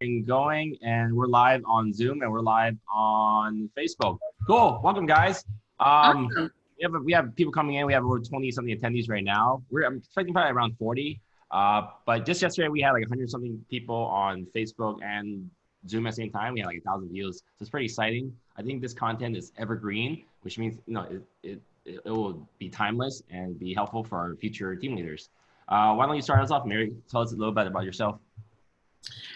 and going, and we're live on Zoom and we're live on Facebook. Cool. Welcome, guys. Awesome. We have people coming in. We have over 20 something attendees right now. I'm expecting probably around 40. But just yesterday we had like 100 something people on Facebook and Zoom at the same time. We had like 1,000 views, so it's pretty exciting. I think this content is evergreen, which means it will be timeless and be helpful for our future team leaders. Why don't you start us off, Mary? Tell us a little bit about yourself.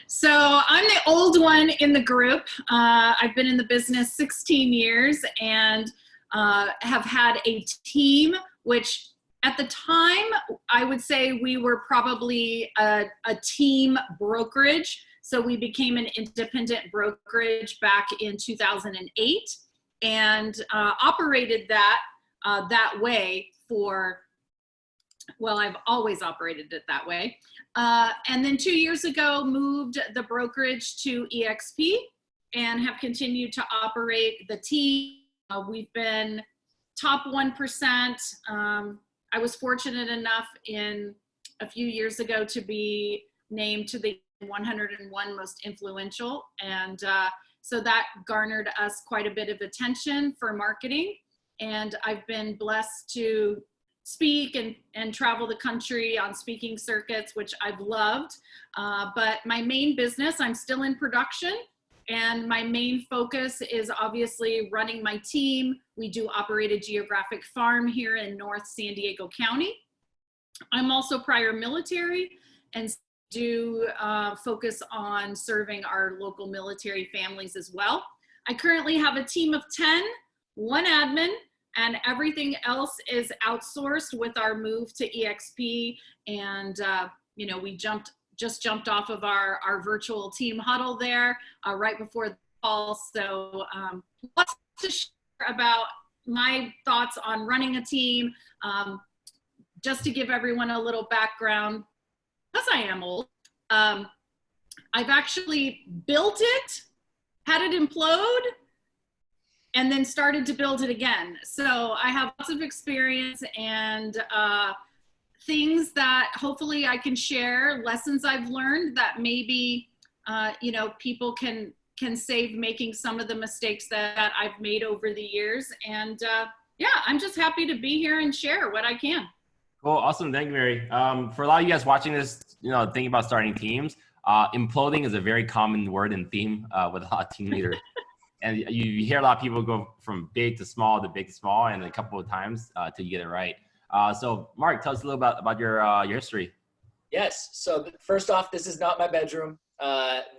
So I'm the old one in the group. I've been in the business 16 years and have had a team, which at the time, I would say we were probably a team brokerage. So we became an independent brokerage back in 2008 and operated that way for, well, I've always operated it that way. And then 2 years ago, moved the brokerage to EXP and have continued to operate the team. We've been top 1%. I was fortunate enough in a few years ago to be named to the 101 most influential. And so that garnered us quite a bit of attention for marketing. And I've been blessed to speak and travel the country on speaking circuits, which I've loved. But my main business, I'm still in production, and my main focus is obviously running my team. We do operate a geographic farm here in North San Diego County. I'm also prior military and do focus on serving our local military families as well. I currently have a team of 10, one admin, and everything else is outsourced with our move to EXP. And, we just jumped off of our virtual team huddle there right before the call. So lots to share about my thoughts on running a team. Just to give everyone a little background, because I am old, I've actually built it, had it implode, and then started to build it again. So I have lots of experience and things that hopefully I can share, lessons I've learned that maybe, people can save making some of the mistakes that I've made over the years. And I'm just happy to be here and share what I can. Cool. Awesome. Thank you, Mary. For a lot of you guys watching this, thinking about starting teams, imploding is a very common word and theme with a lot of team leaders. And you hear a lot of people go from big to small to big to small, and a couple of times till you get it right. So, Mark, tell us a little about your history. Yes. So first off, this is not my bedroom.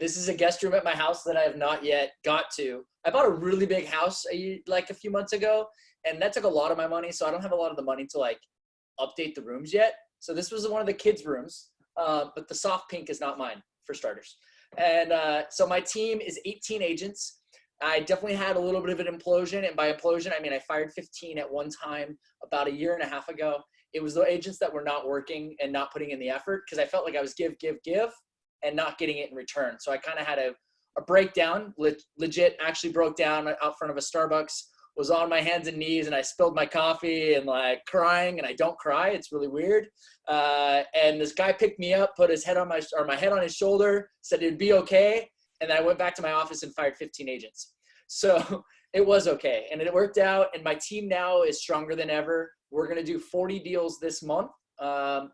This is a guest room at my house that I have not yet got to. I bought a really big house like a few months ago, and that took a lot of my money. So I don't have a lot of the money to like update the rooms yet. So this was one of the kids' rooms, but the soft pink is not mine, for starters. And so my team is 18 agents. I definitely had a little bit of an implosion. And by implosion, I mean I fired 15 at one time about a year and a half ago. It was the agents that were not working and not putting in the effort because I felt like I was give, and not getting it in return. So I kind of had a breakdown, legit actually broke down out front of a Starbucks, was on my hands and knees, and I spilled my coffee and like crying, and I don't cry. It's really weird. And this guy picked me up, put his head on my head on his shoulder, said it'd be okay. And then I went back to my office and fired 15 agents. So it was okay. And it worked out. And my team now is stronger than ever. We're going to do 40 deals this month,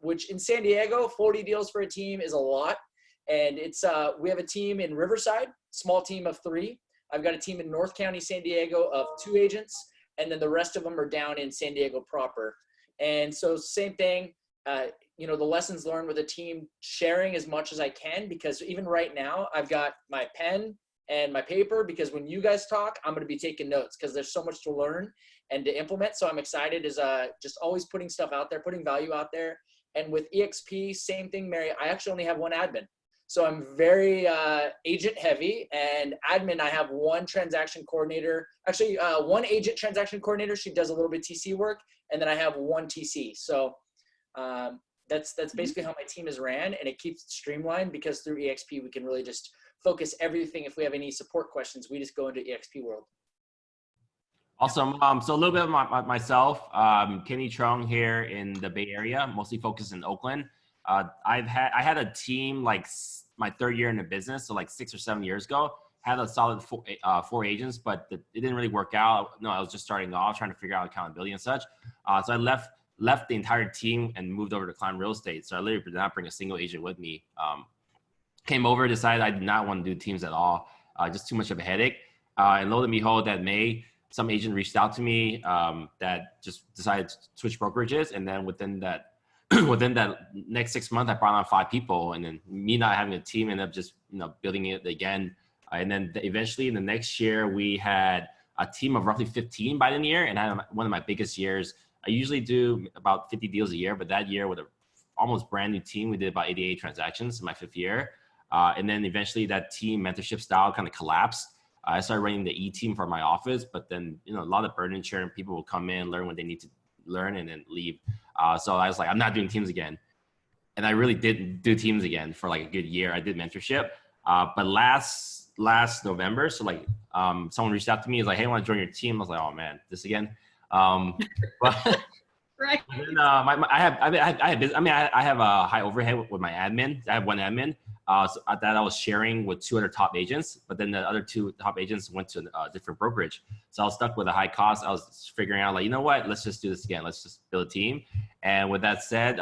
which in San Diego, 40 deals for a team is a lot. And it's we have a team in Riverside, small team of 3. I've got a team in North County, San Diego of 2 agents. And then the rest of them are down in San Diego proper. And so same thing. The lessons learned with a team, sharing as much as I can, because even right now I've got my pen and my paper, because when you guys talk, I'm going to be taking notes because there's so much to learn and to implement. So I'm excited is just always putting stuff out there, putting value out there. And with EXP, same thing, Mary, I actually only have one admin. So I'm very agent heavy, and admin, I have one transaction coordinator, actually one agent transaction coordinator. She does a little bit TC work. And then I have one TC. So that's basically how my team is ran, and it keeps it streamlined because through EXP, we can really just focus everything. If we have any support questions, we just go into EXP world. Awesome. So a little bit of myself, Kenny Chung here in the Bay Area, mostly focused in Oakland. I had a team like my third year in the business. So like 6 or 7 years ago, had a solid four agents, but it didn't really work out. No, I was just starting off trying to figure out accountability and such. So I left the entire team and moved over to Climb Real Estate. So I literally did not bring a single agent with me. Came over, decided I did not want to do teams at all. Just too much of a headache. And lo and behold, that May, some agent reached out to me that just decided to switch brokerages. And then within that next 6 months, I brought on 5 people. And then me not having a team ended up just building it again. And then eventually in the next year, we had a team of roughly 15 by the end of the year, and I had one of my biggest years. I usually do about 50 deals a year, but that year with an almost brand new team, we did about 88 transactions in my 5th year. And then eventually that team mentorship style kind of collapsed. I started running the E-team for my office, but then, a lot of burden sharing, people will come in, learn what they need to learn, and then leave. So I was like, I'm not doing teams again. And I really didn't do teams again for like a good year. I did mentorship. But last November, so like someone reached out to me, is like, hey, I want to join your team. I was like, oh man, this again. But Right. then, I have a high overhead with my admin. I have one admin that I was sharing with 2 other top agents, but then the other 2 top agents went to a different brokerage. So I was stuck with a high cost. I was figuring out like, you know what, let's just do this again. Let's just build a team. And with that said,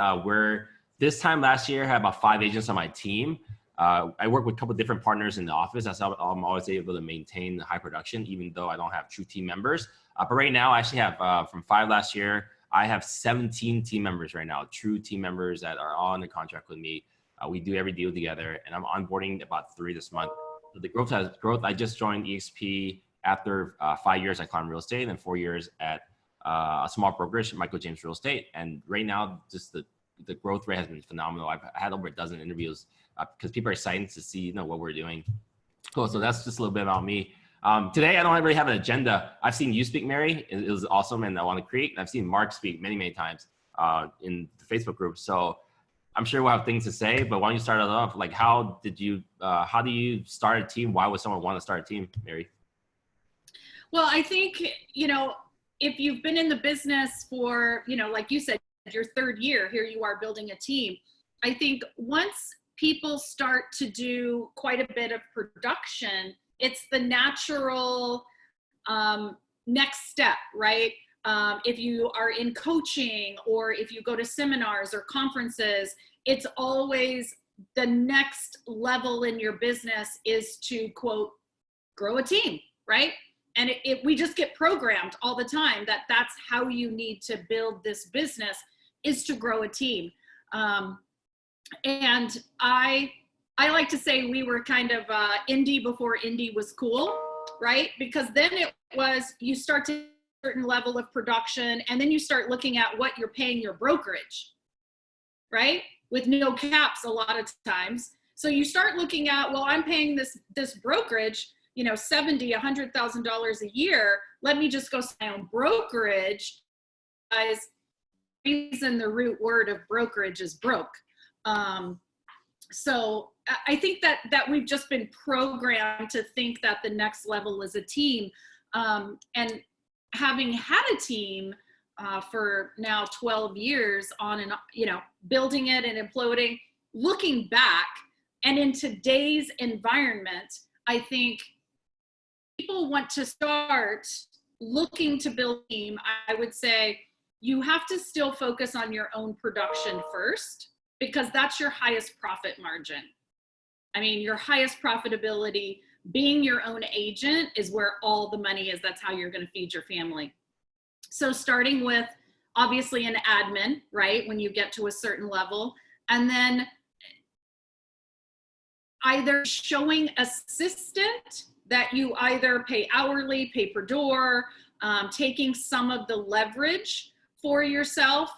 this time last year, I had about 5 agents on my team. I work with a couple of different partners in the office. That's how I'm always able to maintain the high production, even though I don't have true team members. But right now, I actually have from 5 last year, I have 17 team members right now, true team members that are all under contract with me. We do every deal together, and I'm onboarding about 3 this month. So the growth has growth. I just joined EXP after 5 years at Climb Real Estate and 4 years at a small brokerage, Michael James Real Estate. And right now, just the growth rate has been phenomenal. I've had over a dozen interviews because people are excited to see what we're doing. Cool. So that's just a little bit about me. Today, I don't really have an agenda. I've seen you speak, Mary. It was awesome, and I want to create. I've seen Mark speak many, many times in the Facebook group. So I'm sure we'll have things to say, but why don't you start it off? Like, how do you start a team? Why would someone want to start a team, Mary? Well, I think, if you've been in the business for, like you said, your 3rd year, here you are building a team. I think once people start to do quite a bit of production, it's the natural next step, right? If you are in coaching or if you go to seminars or conferences, it's always the next level in your business is to, quote, grow a team, right? And we just get programmed all the time that that's how you need to build this business, is to grow a team. And I like to say we were kind of indie before indie was cool, right? Because then it was, you start to a certain level of production, and then you start looking at what you're paying your brokerage, right? With no caps a lot of times. So you start looking at, well, I'm paying this brokerage, $70,000, $100,000 a year. Let me just go to my own brokerage. Guys, reason the root word of brokerage is broke. So I think that we've just been programmed to think that the next level is a team. And having had a team for now 12 years on and, building it and imploding, looking back, and in today's environment, I think people want to start looking to build a team. I would say you have to still focus on your own production first, because that's your highest profit margin. I mean, your highest profitability, being your own agent, is where all the money is. That's how you're going to feed your family. So starting with obviously an admin, right? When you get to a certain level, and then either showing assistant that you either pay hourly, pay per door, taking some of the leverage for yourself,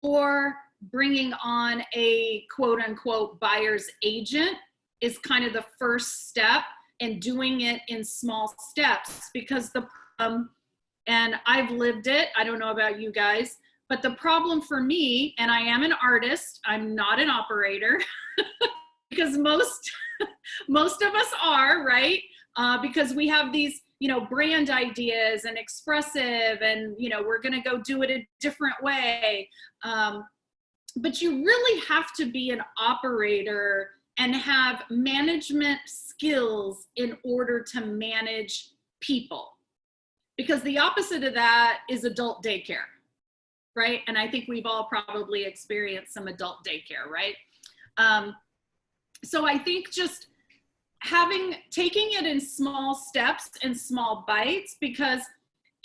or bringing on a quote unquote buyer's agent is kind of the first step, and doing it in small steps, because and I've lived it, I don't know about you guys, but the problem for me, and I am an artist, I'm not an operator, because most of us are, right? Because we have these, brand ideas and expressive, and, we're going to go do it a different way. But you really have to be an operator and have management skills in order to manage people. Because the opposite of that is adult daycare, right? And I think we've all probably experienced some adult daycare, right? So I think just taking it in small steps and small bites, because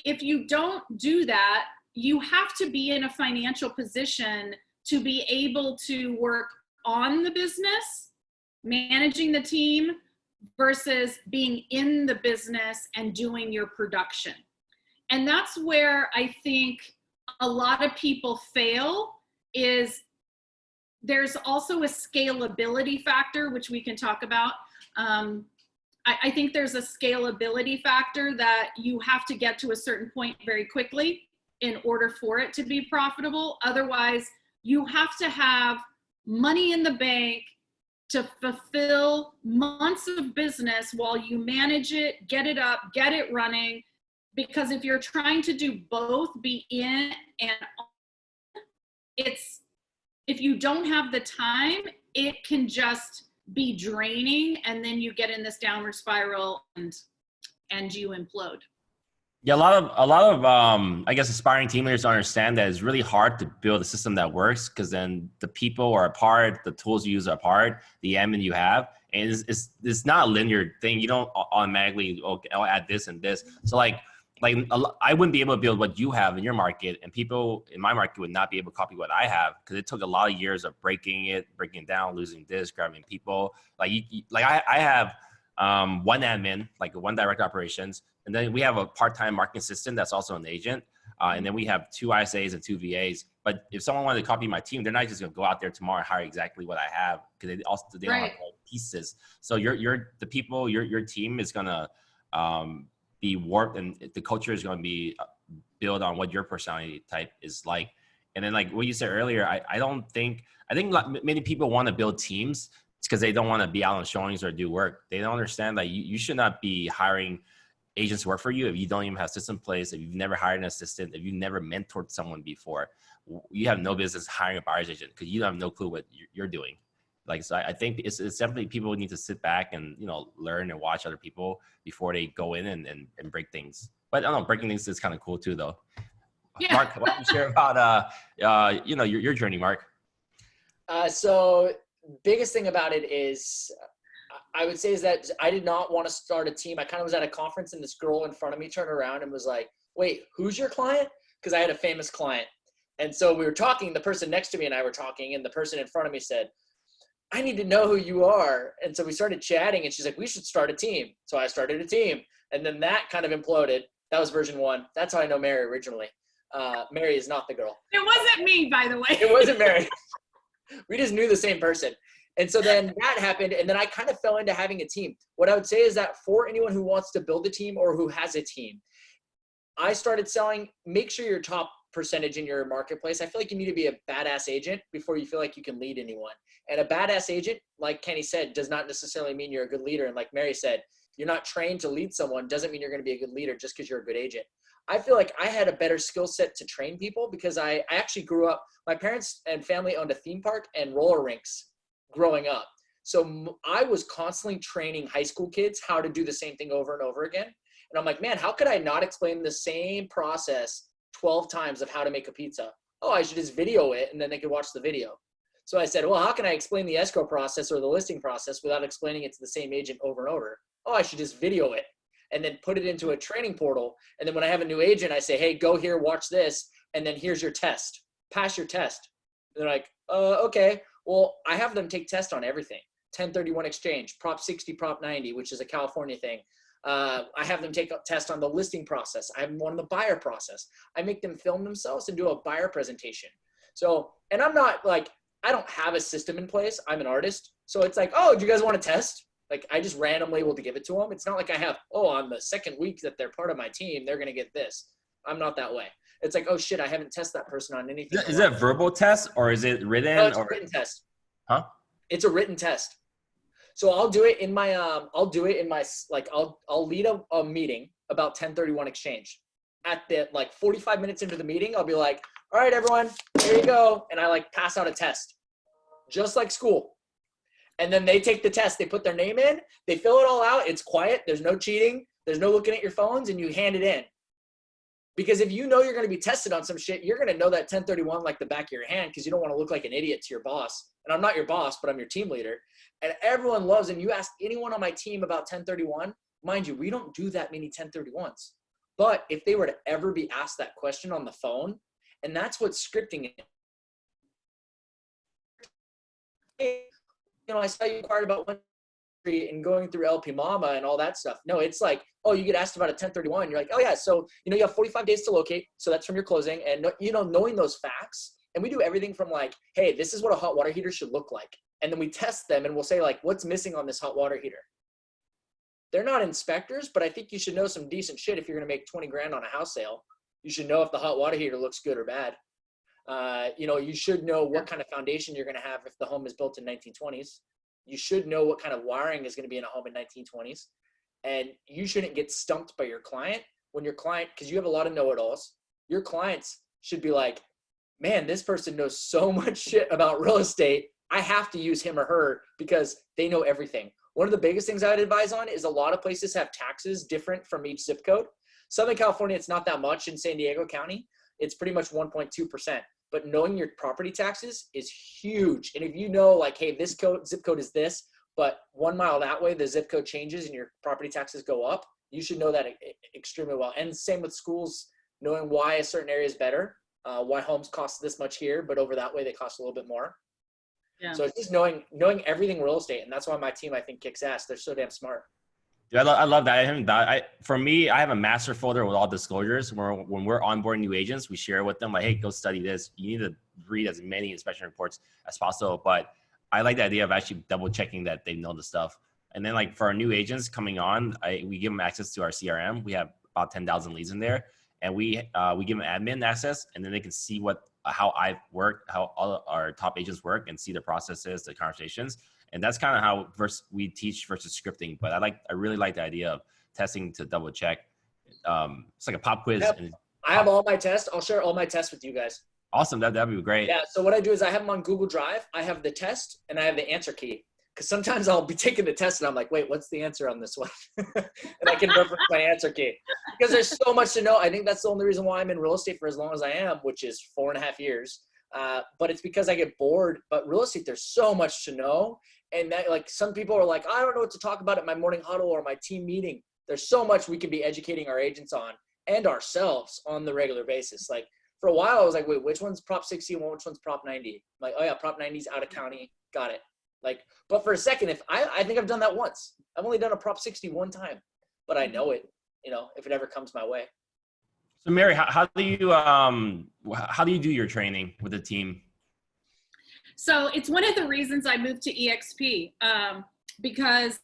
if you don't do that, you have to be in a financial position to be able to work on the business, managing the team, versus being in the business and doing your production. And that's where I think a lot of people fail. Is there's also a scalability factor, which we can talk about. I think there's a scalability factor that you have to get to a certain point very quickly in order for it to be profitable. Otherwise, you have to have money in the bank to fulfill months of business while you manage it, get it up, get it running. Because if you're trying to do both, be in and on, if you don't have the time, it can just be draining, and then you get in this downward spiral and you implode. Yeah, a lot of I guess aspiring team leaders understand that it's really hard to build a system that works, because then the people are apart, the tools you use are apart, the admin you have, and it's not a linear thing. You don't automatically, okay, I'll add this and this. So like I wouldn't be able to build what you have in your market, and people in my market would not be able to copy what I have, because it took a lot of years of breaking it down, losing this, grabbing people. I have one admin, like one direct operations, and then we have a part-time marketing assistant that's also an agent, and then we have 2 ISAs and 2 VAs. But if someone wanted to copy my team, they're not just going to go out there tomorrow and hire exactly what I have, because they don't have pieces. So the people, your team is going to be warped, and the culture is going to be built on what your personality type is like. And then like what you said earlier, I think many people want to build teams because they don't want to be out on showings or do work. They don't understand that you should not be hiring agents to work for you if you don't even have systems in place, if you've never hired an assistant, if you've never mentored someone before. You have no business hiring a buyer's agent because you have no clue what you're doing. So I think it's definitely people need to sit back and, learn and watch other people before they go in and break things. But I don't know, breaking things is kind of cool too, though. Yeah. Mark, why don't you share about, your journey, Mark? So biggest thing about it is, I would say is that I did not want to start a team. I kind of was at a conference and this girl in front of me turned around and was like, wait, who's your client? Because I had a famous client. And so we were talking, the person next to me and I were talking, and the person in front of me said, I need to know who you are. And so we started chatting and she's like, we should start a team. So I started a team, and then that kind of imploded. That was version 1. That's how I know Mary originally. Mary is not the girl. It wasn't me, by the way. It wasn't Mary. We just knew the same person. And so then that happened, and then I kind of fell into having a team. What I would say is that for anyone who wants to build a team or who has a team, I started selling, make sure your top percentage in your marketplace. I feel like you need to be a badass agent before you feel like you can lead anyone. And a badass agent, like Kenny said, does not necessarily mean you're a good leader. And like Mary said, you're not trained to lead someone doesn't mean you're going to be a good leader just because you're a good agent. I feel like I had a better skill set to train people because I actually grew up, my parents and family owned a theme park and roller rinks growing up. So I was constantly training high school kids how to do the same thing over and over again. And I'm like, man, how could I not explain the same process 12 times of how to make a pizza? Oh, I should just video it and then they could watch the video. So I said, well, how can I explain the escrow process or the listing process without explaining it to the same agent over and over? Oh, I should just video it and then put it into a training portal. And then when I have a new agent, I say, hey, go here, watch this. And then here's your test. Pass your test. And they're like, okay. Well, I have them take tests on everything. 1031 exchange, Prop 60, Prop 90, which is a California thing. I have them take a test on the listing process. I have them on the buyer process. I make them film themselves and do a buyer presentation. So, and I'm not like, I don't have a system in place. I'm an artist. So it's like, oh, do you guys want to test? Like I just randomly will give it to them. It's not like I have, oh, on the second week that they're part of my team, they're going to get this. I'm not that way. It's like, oh shit, I haven't tested that person on anything. Is it a verbal test or is it written? No, it's a written test. Huh? It's a written test. So I'll do it in my, I'll lead a meeting about 1031 exchange. At the 45 minutes into the meeting, I'll be like, all right, everyone, here you go. And I pass out a test, just like school. And then they take the test. They put their name in. They fill it all out. It's quiet. There's no cheating. There's no looking at your phones, and you hand it in. Because if you know you're going to be tested on some shit, you're going to know that 1031 like the back of your hand because you don't want to look like an idiot to your boss. And I'm not your boss, but I'm your team leader. And everyone loves, and you ask anyone on my team about 1031, mind you, we don't do that many 1031s. But if they were to ever be asked that question on the phone, and that's what scripting is. Hey, you know, I saw you inquired about one and going through LP Mama and all that stuff. No, it's like, oh, you get asked about a 1031. You're like, oh yeah, so, you know, you have 45 days to locate. So that's from your closing. And, you know, knowing those facts. And we do everything from like, hey, this is what a hot water heater should look like. And then we test them and we'll say like, what's missing on this hot water heater? They're not inspectors, but I think you should know some decent shit if you're going to make 20 grand on a house sale. You should know if the hot water heater looks good or bad. You know, you should know what kind of foundation you're going to have if the home is built in 1920s. You should know what kind of wiring is going to be in a home in 1920s. And you shouldn't get stumped by your client when your client, because you have a lot of know-it-alls, your clients should be like, man, this person knows so much shit about real estate. I have to use him or her because they know everything. One of the biggest things I would advise on is a lot of places have taxes different from each zip code. Southern California, it's not that much. In San Diego County, it's pretty much 1.2%. But knowing your property taxes is huge. And if you know, like, hey, this zip code is this, but 1 mile that way, the zip code changes and your property taxes go up, you should know that extremely well. And same with schools, knowing why a certain area is better, why homes cost this much here, but over that way they cost a little bit more. Yeah. So it's just knowing everything real estate. And that's why my team, I think, kicks ass. They're so damn smart. Dude, I love that. For me, I have a master folder with all disclosures. When we're onboarding new agents, we share with them like, hey, go study this. You need to read as many inspection reports as possible. But I like the idea of actually double checking that they know the stuff. And then like for our new agents coming on, we give them access to our CRM. We have about 10,000 leads in there, and we give them admin access, and then they can see how I work, how all our top agents work, and see the processes, the conversations. And that's kind of how we teach versus scripting. But I really like the idea of testing to double check. It's like a pop quiz. I have all my tests. I'll share all my tests with you guys. Awesome. That'd be great. Yeah. So what I do is I have them on Google Drive. I have the test and I have the answer key. Because sometimes I'll be taking the test and I'm like, wait, what's the answer on this one? And I can reference my answer key. Because there's so much to know. I think that's the only reason why I'm in real estate for as long as I am, which is 4.5 years. But it's because I get bored. But real estate, there's so much to know. And that, like, some people are like, I don't know what to talk about at my morning huddle or my team meeting. There's so much we can be educating our agents on and ourselves on the regular basis. Like, for a while, I was like, wait, which one's Prop 60 and which one's Prop 90? I'm like, oh yeah, Prop 90's out of county. Got it. Like, but for a second, I think I've done that once. I've only done a Prop 60 one time, but I know it, you know, if it ever comes my way. So Mary, how do you do your training with the team? So it's one of the reasons I moved to EXP, because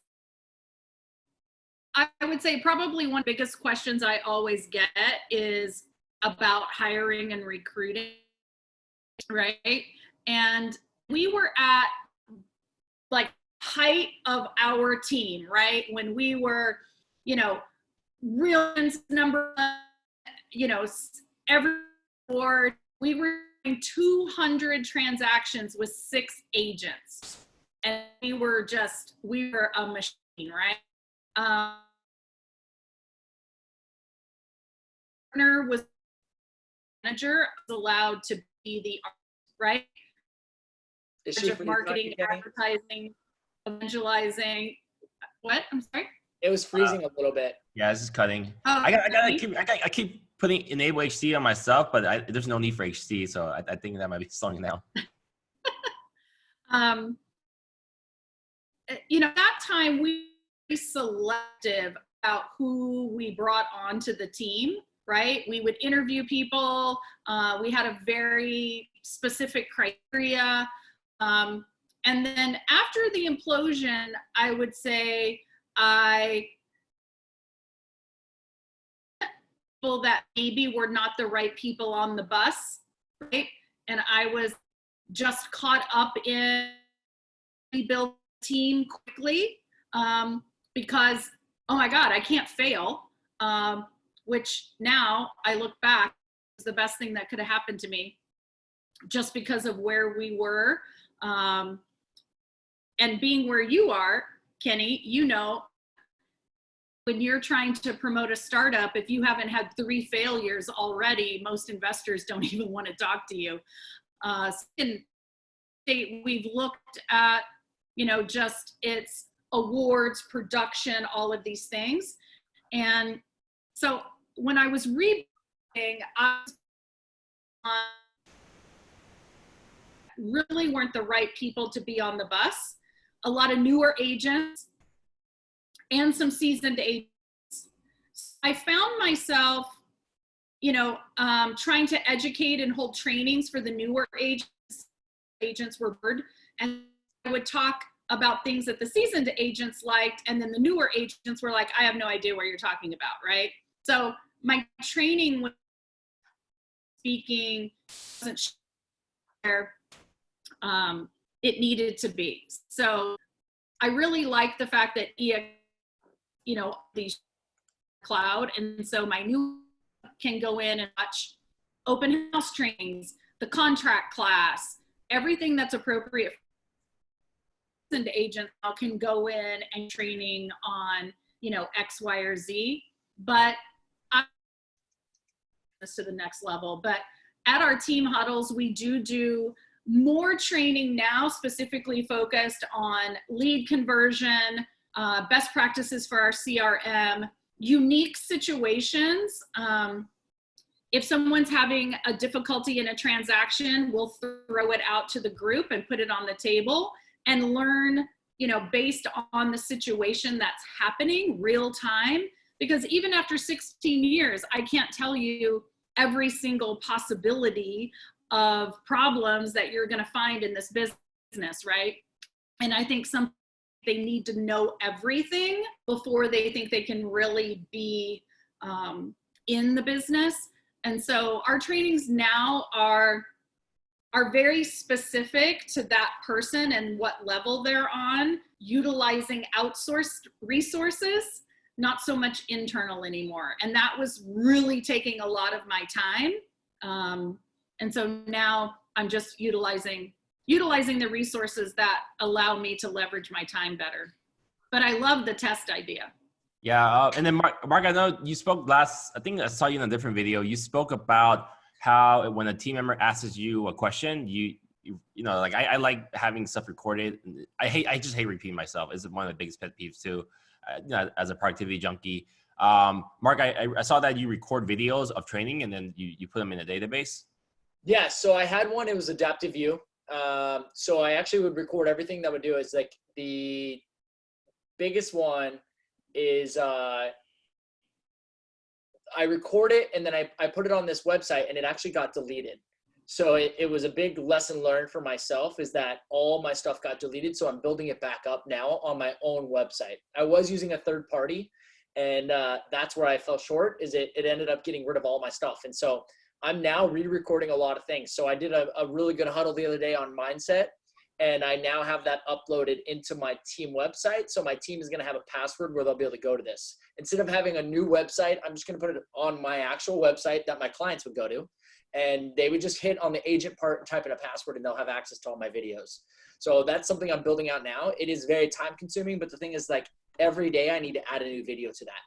I would say probably one of the biggest questions I always get is about hiring and recruiting, right? And we were at like height of our team, right? When we were, you know, real number, you know, every board, we were doing 200 transactions with 6 agents. And we were a machine, right? Partner was manager, was allowed to be the right? Is she marketing, advertising, evangelizing. What? I'm sorry. It was freezing a little bit. Yeah, this is cutting. Oh, I keep putting enable HC on myself, but there's no need for HC, so I think that might be slowing down. You know, that time we were selective about who we brought onto the team, right? We would interview people. We had a very specific criteria. And then after the implosion, I would say people that maybe were not the right people on the bus, right? And I was just caught up in rebuild team quickly because, oh my God, I can't fail. Which now I look back is the best thing that could have happened to me just because of where we were. and being where you are, Kenny, you know, when you're trying to promote a startup, if you haven't had 3 failures already, most investors don't even want to talk to you. We've looked at, you know, just its awards, production, all of these things. And so when I was reading, I really weren't the right people to be on the bus. A lot of newer agents and some seasoned agents. I found myself, you know, trying to educate and hold trainings for the newer agents. Agents were bored, and I would talk about things that the seasoned agents liked, and then the newer agents were like, I have no idea what you're talking about, right? So my training with speaking wasn't where it needed to be. So I really like the fact that you know, these cloud, and so my new can go in and watch open house trainings, the contract class, everything that's appropriate for an agent can go in and training on, you know, X, Y, or Z. But I this to the next level. But at our team huddles, we do more training now, specifically focused on lead conversion, best practices for our CRM, unique situations. If someone's having a difficulty in a transaction, we'll throw it out to the group and put it on the table and learn, you know, based on the situation that's happening real time. Because even after 16 years, I can't tell you every single possibility of problems that you're going to find in this business, right? And I think they need to know everything before they think they can really be in the business. And so our trainings now are very specific to that person and what level they're on, utilizing outsourced resources, not so much internal anymore. And that was really taking a lot of my time. And so now I'm just utilizing the resources that allow me to leverage my time better. But I love the test idea. Yeah, and then Mark, I know you spoke last, I think I saw you in a different video. You spoke about how when a team member asks you a question, you know, like I like having stuff recorded. I just hate repeating myself. It's one of the biggest pet peeves too, you know, as a productivity junkie. Mark, I saw that you record videos of training and then you put them in a database. Yeah, so I had one, it was adaptive view. So I actually would record everything that would do is like the biggest one is I record it and then I put it on this website and it actually got deleted. So it was a big lesson learned for myself is that all my stuff got deleted. So I'm building it back up now on my own website. I was using a third party and that's where I fell short is it ended up getting rid of all my stuff. And so I'm now re-recording a lot of things. So I did a really good huddle the other day on mindset, and I now have that uploaded into my team website. So my team is going to have a password where they'll be able to go to this. Instead of having a new website, I'm just going to put it on my actual website that my clients would go to. And they would just hit on the agent part and type in a password and they'll have access to all my videos. So that's something I'm building out now. It is very time consuming, but the thing is like every day I need to add a new video to that.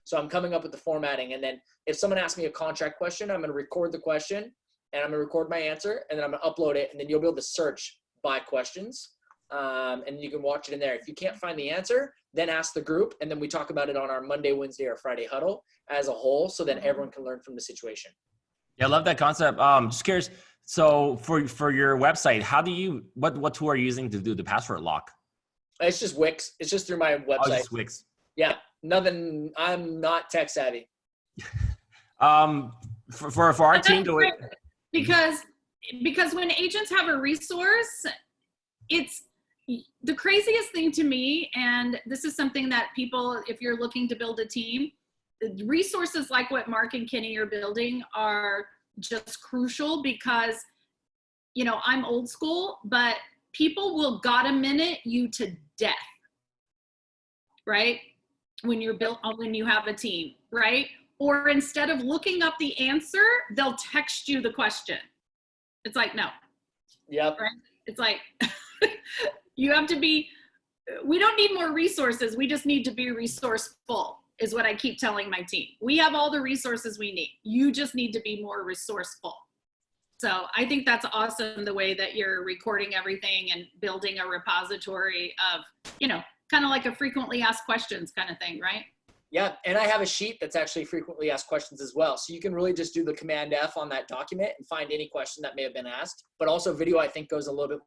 So I'm coming up with the formatting. And then if someone asks me a contract question, I'm going to record the question and I'm going to record my answer and then I'm going to upload it. And then you'll be able to search by questions. And you can watch it in there. If you can't find the answer, then ask the group. And then we talk about it on our Monday, Wednesday, or Friday huddle as a whole so that everyone can learn from the situation. Yeah, I love that concept. Just curious. So for your website, how do you, what tool are you using to do the password lock? It's just Wix. It's just through my website. Oh, just Wix. Yeah. Nothing. I'm not tech savvy. For our team to it. Because when agents have a resource, it's the craziest thing to me. And this is something that people, if you're looking to build a team, resources like what Mark and Kenny are building are just crucial because, you know, I'm old school, but people will gotta minute you to death, right? When you have a team, right? Or instead of looking up the answer, they'll text you the question. It's like, no. Yep. Right? It's like, You have to be, we don't need more resources. We just need to be resourceful, is what I keep telling my team. We have all the resources we need. You just need to be more resourceful. So I think that's awesome, the way that you're recording everything and building a repository of, kind of like a frequently asked questions kind of thing, right? Yeah, and I have a sheet that's actually frequently asked questions as well. So you can really just do the Command F on that document and find any question that may have been asked. But also video, I think, goes a little bit.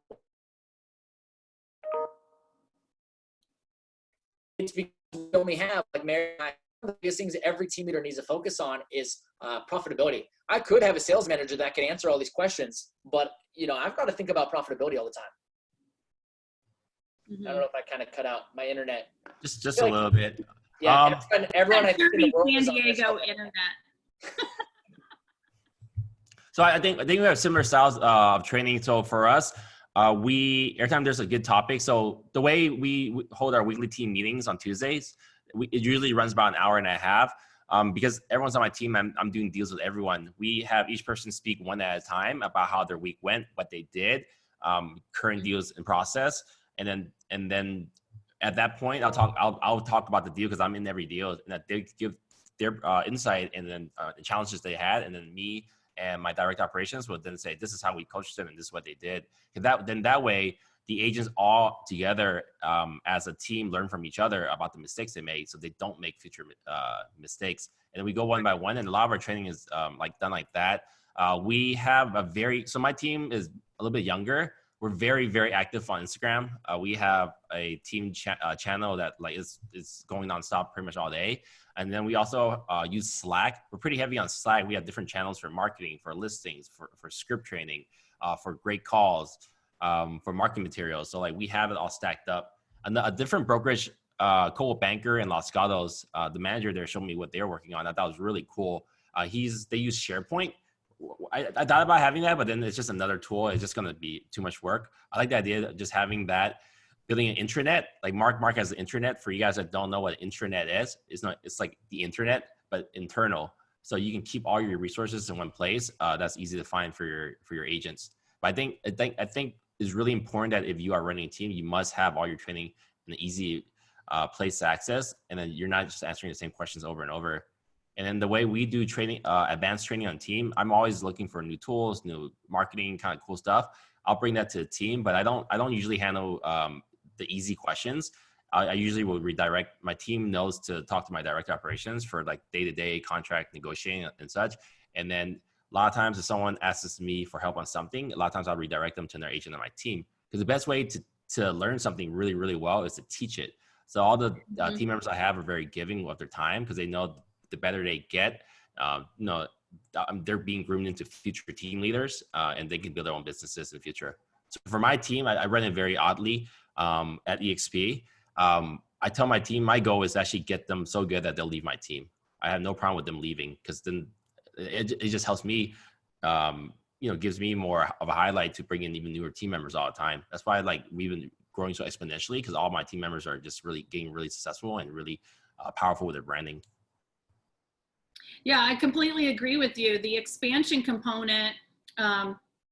It's because we only have, like Mary and I, one of the biggest things that every team leader needs to focus on is profitability. I could have a sales manager that can answer all these questions, but I've got to think about profitability all the time. I don't know if I kind of cut out my internet. Just a little bit. Yeah, everyone I think in the world San is on this Diego stuff. internet. So I think we have similar styles of training. So for us, every time there's a good topic. So the way we hold our weekly team meetings on Tuesdays, it usually runs about an hour and a half. Because everyone's on my team, I'm doing deals with everyone. We have each person speak one at a time about how their week went, what they did, current deals in process, and then at that point, I'll talk about the deal because I'm in every deal, and that they give their insight and then the challenges they had, and then me and my direct operations will then say, this is how we coached them and this is what they did. That way, the agents all together as a team learn from each other about the mistakes they made, so they don't make future mistakes. And then we go one by one, and a lot of our training is done like that. We have so my team is a little bit younger. We're very, very active on Instagram. We have a team channel that is going nonstop pretty much all day. And then we also use Slack. We're pretty heavy on Slack. We have different channels for marketing, for listings, for script training, for great calls, for marketing materials. So we have it all stacked up. And a different brokerage, Coldwell Banker in Los Gatos, the manager there showed me what they're working on. I thought it was really cool. They use SharePoint. I thought about having that, but then it's just another tool. It's just going to be too much work. I like the idea of just having that, building an intranet. Like Mark has an intranet. For you guys that don't know what an intranet is, it's like the internet, but internal. So you can keep all your resources in one place. That's easy to find for your agents. But I think it's really important that if you are running a team, you must have all your training in an easy place to access, and then you're not just answering the same questions over and over. And then the way we do training, advanced training on team, I'm always looking for new tools, new marketing, kind of cool stuff. I'll bring that to the team, but I don't usually handle the easy questions. I usually will redirect. My team knows to talk to my direct operations for day-to-day contract negotiating and such. And then a lot of times if someone asks me for help on something, a lot of times I'll redirect them to their agent on my team. Because the best way to learn something really, really well is to teach it. So all the team members I have are very giving of their time because they know the better they get, they're being groomed into future team leaders, and they can build their own businesses in the future. So for my team, I run it very oddly at EXP. I tell my team my goal is to actually get them so good that they'll leave my team. I have no problem with them leaving because then it just helps me, gives me more of a highlight to bring in even newer team members all the time. That's why we've been growing so exponentially because all my team members are just really getting really successful and really powerful with their branding. Yeah, I completely agree with you. The expansion component,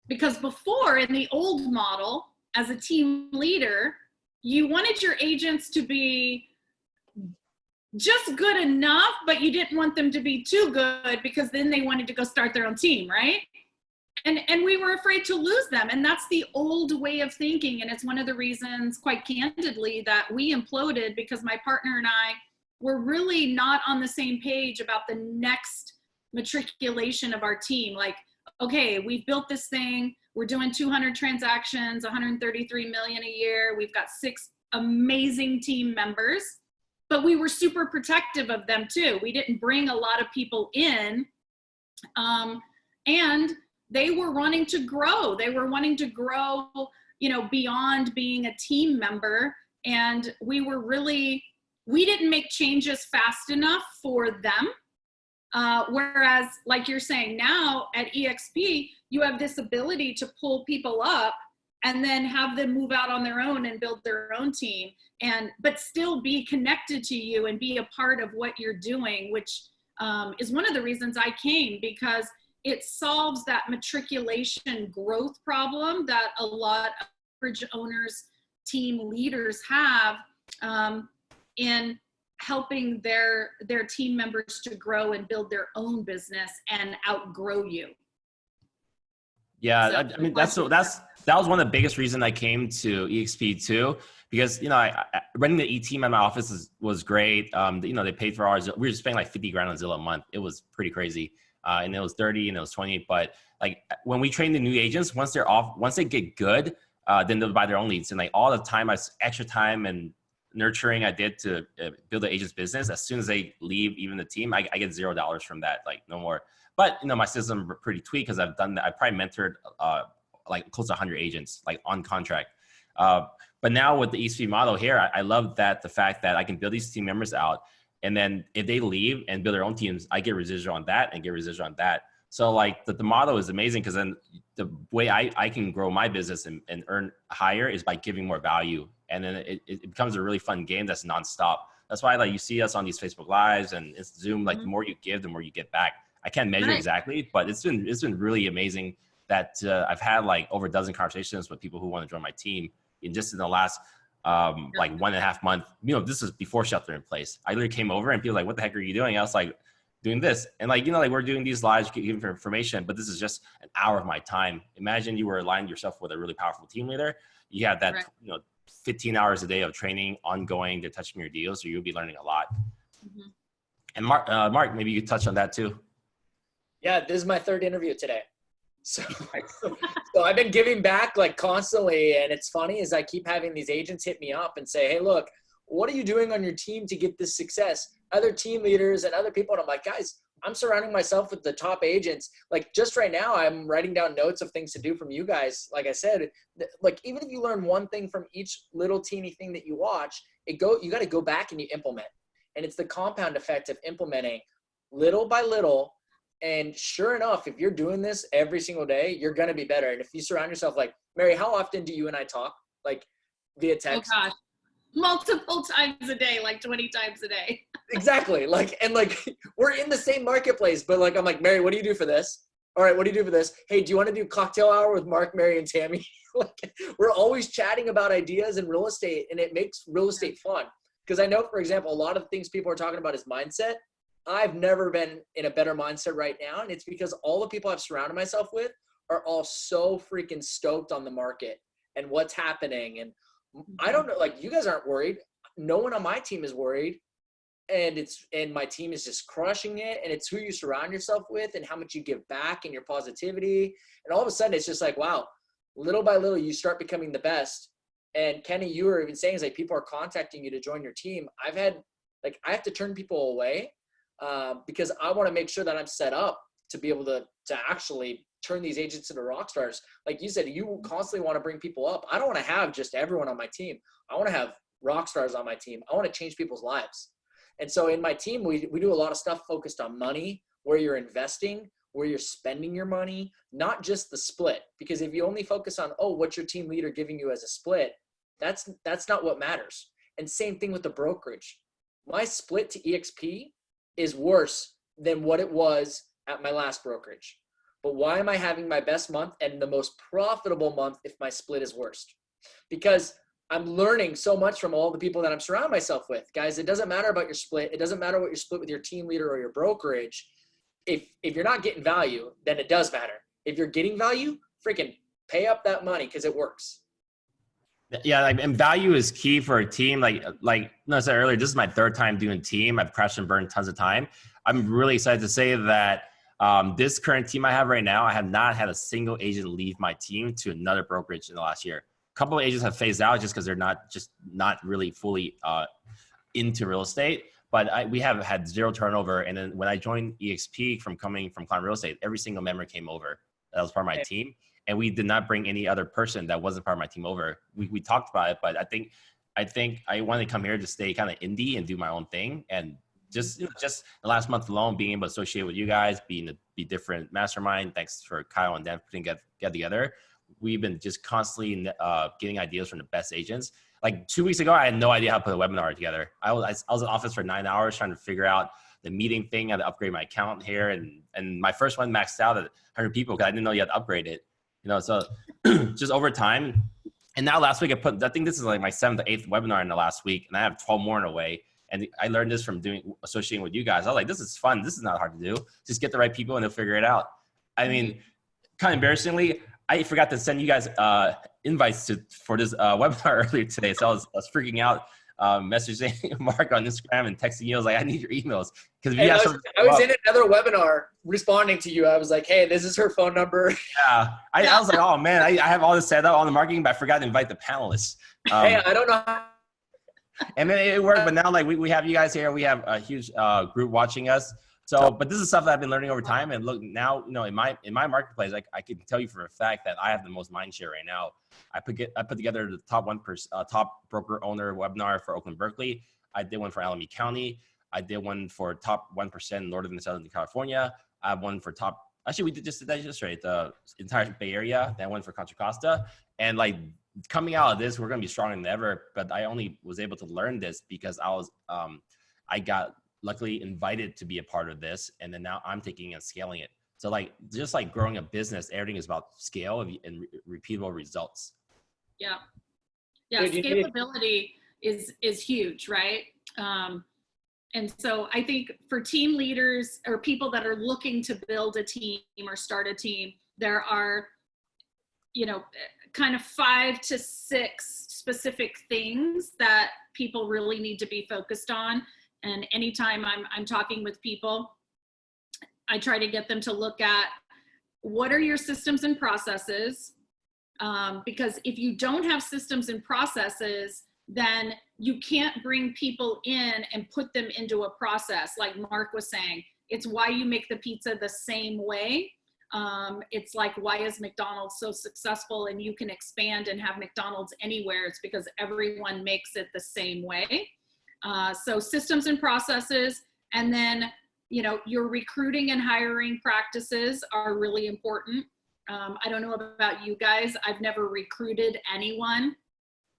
because before in the old model, as a team leader, you wanted your agents to be just good enough, but you didn't want them to be too good because then they wanted to go start their own team, right? And we were afraid to lose them. And that's the old way of thinking. And it's one of the reasons, quite candidly, that we imploded because my partner and I were really not on the same page about the next matriculation of our team. Okay, we've built this thing. We're doing 200 transactions, 133 million a year. We've got 6 amazing team members, but we were super protective of them too. We didn't bring a lot of people in, and they were wanting to grow. They were wanting to grow, beyond being a team member. And we didn't make changes fast enough for them. Whereas, like you're saying now at EXP, you have this ability to pull people up and then have them move out on their own and build their own team, but still be connected to you and be a part of what you're doing, which is one of the reasons I came, because it solves that matriculation growth problem that a lot of brokerage owners team leaders have in helping their team members to grow and build their own business and outgrow you. Yeah, So, I mean that was one of the biggest reasons I came to EXP too, because I running the team at my office was great. They paid for ours. We were just spending like 50 grand on Zillow a month. It was pretty crazy, and it was 30 and it was 20. But like when we train the new agents, once they get good, then they'll buy their own leads. And like all the time, extra time and nurturing I did to build the agent's business, as soon as they leave, even the team, I get $0 from that, like no more. But my system are pretty tweaked because I've done that. I probably mentored like close to 100 agents like on contract. But now with the EXP model here, I love the fact that I can build these team members out, and then if they leave and build their own teams, I get residual on that and get residual on that. So like the model is amazing, because then the way I can grow my business and earn higher is by giving more value. And then it becomes a really fun game that's nonstop. That's why like you see us on these Facebook Lives and it's Zoom, like the more you give, the more you get back. I can't measure exactly, but it's been really amazing that I've had like over a dozen conversations with people who want to join my team in the last like 1.5 months. This is before shelter in place. I literally came over and people were like, what the heck are you doing? I was like, doing this. And like, like we're doing these lives, giving information, but this is just an hour of my time. Imagine you were aligning yourself with a really powerful team leader. You have that, 15 hours a day of training ongoing to touching your deals. So you'll be learning a lot. Mm-hmm. And Mark, maybe you could touch on that too. Yeah, this is my 3rd interview today. So I've been giving back like constantly. And it's funny is I keep having these agents hit me up and say, hey, look, what are you doing on your team to get this success? Other team leaders and other people. And I'm like, guys, I'm surrounding myself with the top agents. Like just right now, I'm writing down notes of things to do from you guys. Like I said, like even if you learn one thing from each little teeny thing that you watch, you got to go back and you implement. And it's the compound effect of implementing little by little. And sure enough, if you're doing this every single day, you're going to be better. And if you surround yourself, like Mary, how often do you and I talk? Like via text? Oh gosh, multiple times a day, like 20 times a day. Exactly. Like we're in the same marketplace, but like, I'm like, Mary, what do you do for this? All right. What do you do for this? Hey, do you want to do cocktail hour with Mark, Mary, and Tammy? Like we're always chatting about ideas and real estate, and it makes real estate fun. Because I know, for example, a lot of things people are talking about is mindset. I've never been in a better mindset right now. And it's because all the people I've surrounded myself with are all so freaking stoked on the market and what's happening. And I don't know, like you guys aren't worried. No one on my team is worried. And my team is just crushing it. And it's who you surround yourself with and how much you give back and your positivity. And all of a sudden it's just like, wow, little by little, you start becoming the best. And Kenny, you were even saying is like people are contacting you to join your team. I have to turn people away because I want to make sure that I'm set up to be able to actually turn these agents into rock stars. Like you said, you constantly want to bring people up. I don't want to have just everyone on my team. I want to have rock stars on my team. I want to change people's lives. And so in my team, we do a lot of stuff focused on money, where you're investing, where you're spending your money, not just the split. Because if you only focus on, what's your team leader giving you as a split, that's not what matters. And same thing with the brokerage. My split to EXP is worse than what it was at my last brokerage. But why am I having my best month and the most profitable month if my split is worst? Because I'm learning so much from all the people that I'm surrounding myself with. Guys, it doesn't matter about your split. It doesn't matter what you're split with your team leader or your brokerage. If you're not getting value, then it does matter. If you're getting value, freaking pay up that money because it works. Yeah, and value is key for a team. Like I said earlier, this is my 3rd time doing team. I've crashed and burned tons of time. I'm really excited to say that this current team I have right now, I have not had a single agent leave my team to another brokerage in the last year. A couple of agents have phased out just because they're not really fully into real estate. But we have had 0 turnover. And then when I joined EXP from Client Real Estate, every single member came over. That was part of my team. And we did not bring any other person that wasn't part of my team over. We talked about it, but I think I wanted to come here to stay kind of indie and do my own thing. And just the last month alone, being able to associate with you guys, be different mastermind. Thanks for Kyle and Dan putting get together. We've been just constantly getting ideas from the best agents. Like 2 weeks ago, I had no idea how to put a webinar together. I was in the office for 9 hours trying to figure out the meeting thing. I had to upgrade my account here. And my first one maxed out at 100 people because I didn't know you had to upgrade it. So just over time, And now last week I think this is like my 7th or 8th webinar in the last week, and I have 12 more in a way. And I learned this from associating with you guys. I was like, this is fun. This is not hard to do. Just get the right people and they'll figure it out. I mean, kind of embarrassingly, I forgot to send you guys invites for this webinar earlier today. So I was freaking out, messaging Mark on Instagram and texting you. I was like, I need your emails. Because I was in another webinar responding to you. I was like, hey, this is her phone number. Yeah. I was like, oh man, I have all this set up on the marketing, but I forgot to invite the panelists. Hey, I don't know how. And then it worked, but now like we have you guys here. We have a huge group watching us. So, but this is stuff that I've been learning over time. And look, now, you know, in my marketplace, I can tell you for a fact that I have the most mind share right now. I put together the top broker owner webinar for Oakland, Berkeley. I did one for Alameda County. I did one for top 1% Northern and Southern California. I have one for actually we did that yesterday, the entire Bay Area. That one for Contra Costa. And like, coming out of this, we're going to be stronger than ever, but I only was able to learn this because I got luckily invited to be a part of this. And then now I'm taking and scaling it. So like, just like growing a business, everything is about scale and repeatable results. Yeah. Yeah. Scalability is huge, right? And so I think for team leaders or people that are looking to build a team or start a team, there are, you know, kind of 5 to 6 specific things that people really need to be focused on. And anytime I'm talking with people, I try to get them to look at what are your systems and processes, because if you don't have systems and processes, then you can't bring people in and put them into a process. Like Mark was saying, it's why you make the pizza the same way. It's like, why is McDonald's so successful and you can expand and have McDonald's anywhere? It's because everyone makes it the same way. So systems and processes, and then, you know, your recruiting and hiring practices are really important. I don't know about you guys. I've never recruited anyone.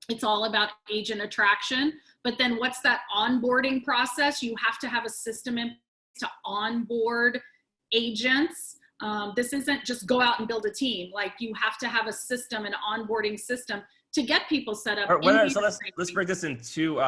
It's all about agent attraction. But then what's that onboarding process? You have to have a system in to onboard agents. This isn't just go out and build a team. Like, you have to have a system, an onboarding system to get people set up. So let's break this into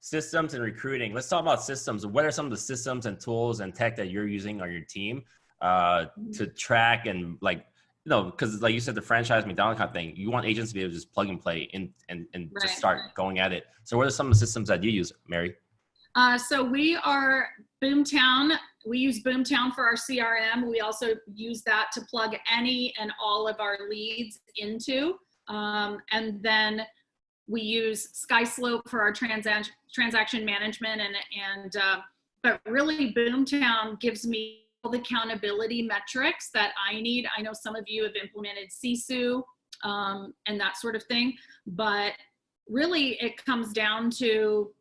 systems and recruiting. Let's talk about systems. What are some of the systems and tools and tech that you're using on your team to track and, like, you know, because like you said, the franchise McDonald's kind of thing, you want agents to be able to just plug and play in and right. Just start going at it. So what are some of the systems that you use, Mary? So we are Boomtown. We use Boomtown for our CRM. We also use that to plug any and all of our leads into. And then we use SkySlope for our transaction management. But really Boomtown gives me all the accountability metrics that I need. I know some of you have implemented Sisu and that sort of thing, but really it comes down to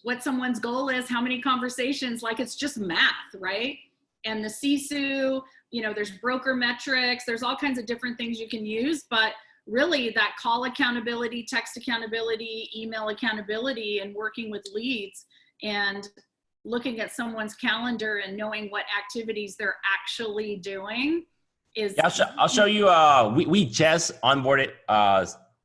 what someone's goal is, how many conversations, like it's just math, right? And the Sisu, you know, there's broker metrics, there's all kinds of different things you can use, but really that call accountability, text accountability, email accountability, and working with leads and looking at someone's calendar and knowing what activities they're actually doing is. Yeah, I'll show you. We just onboarded.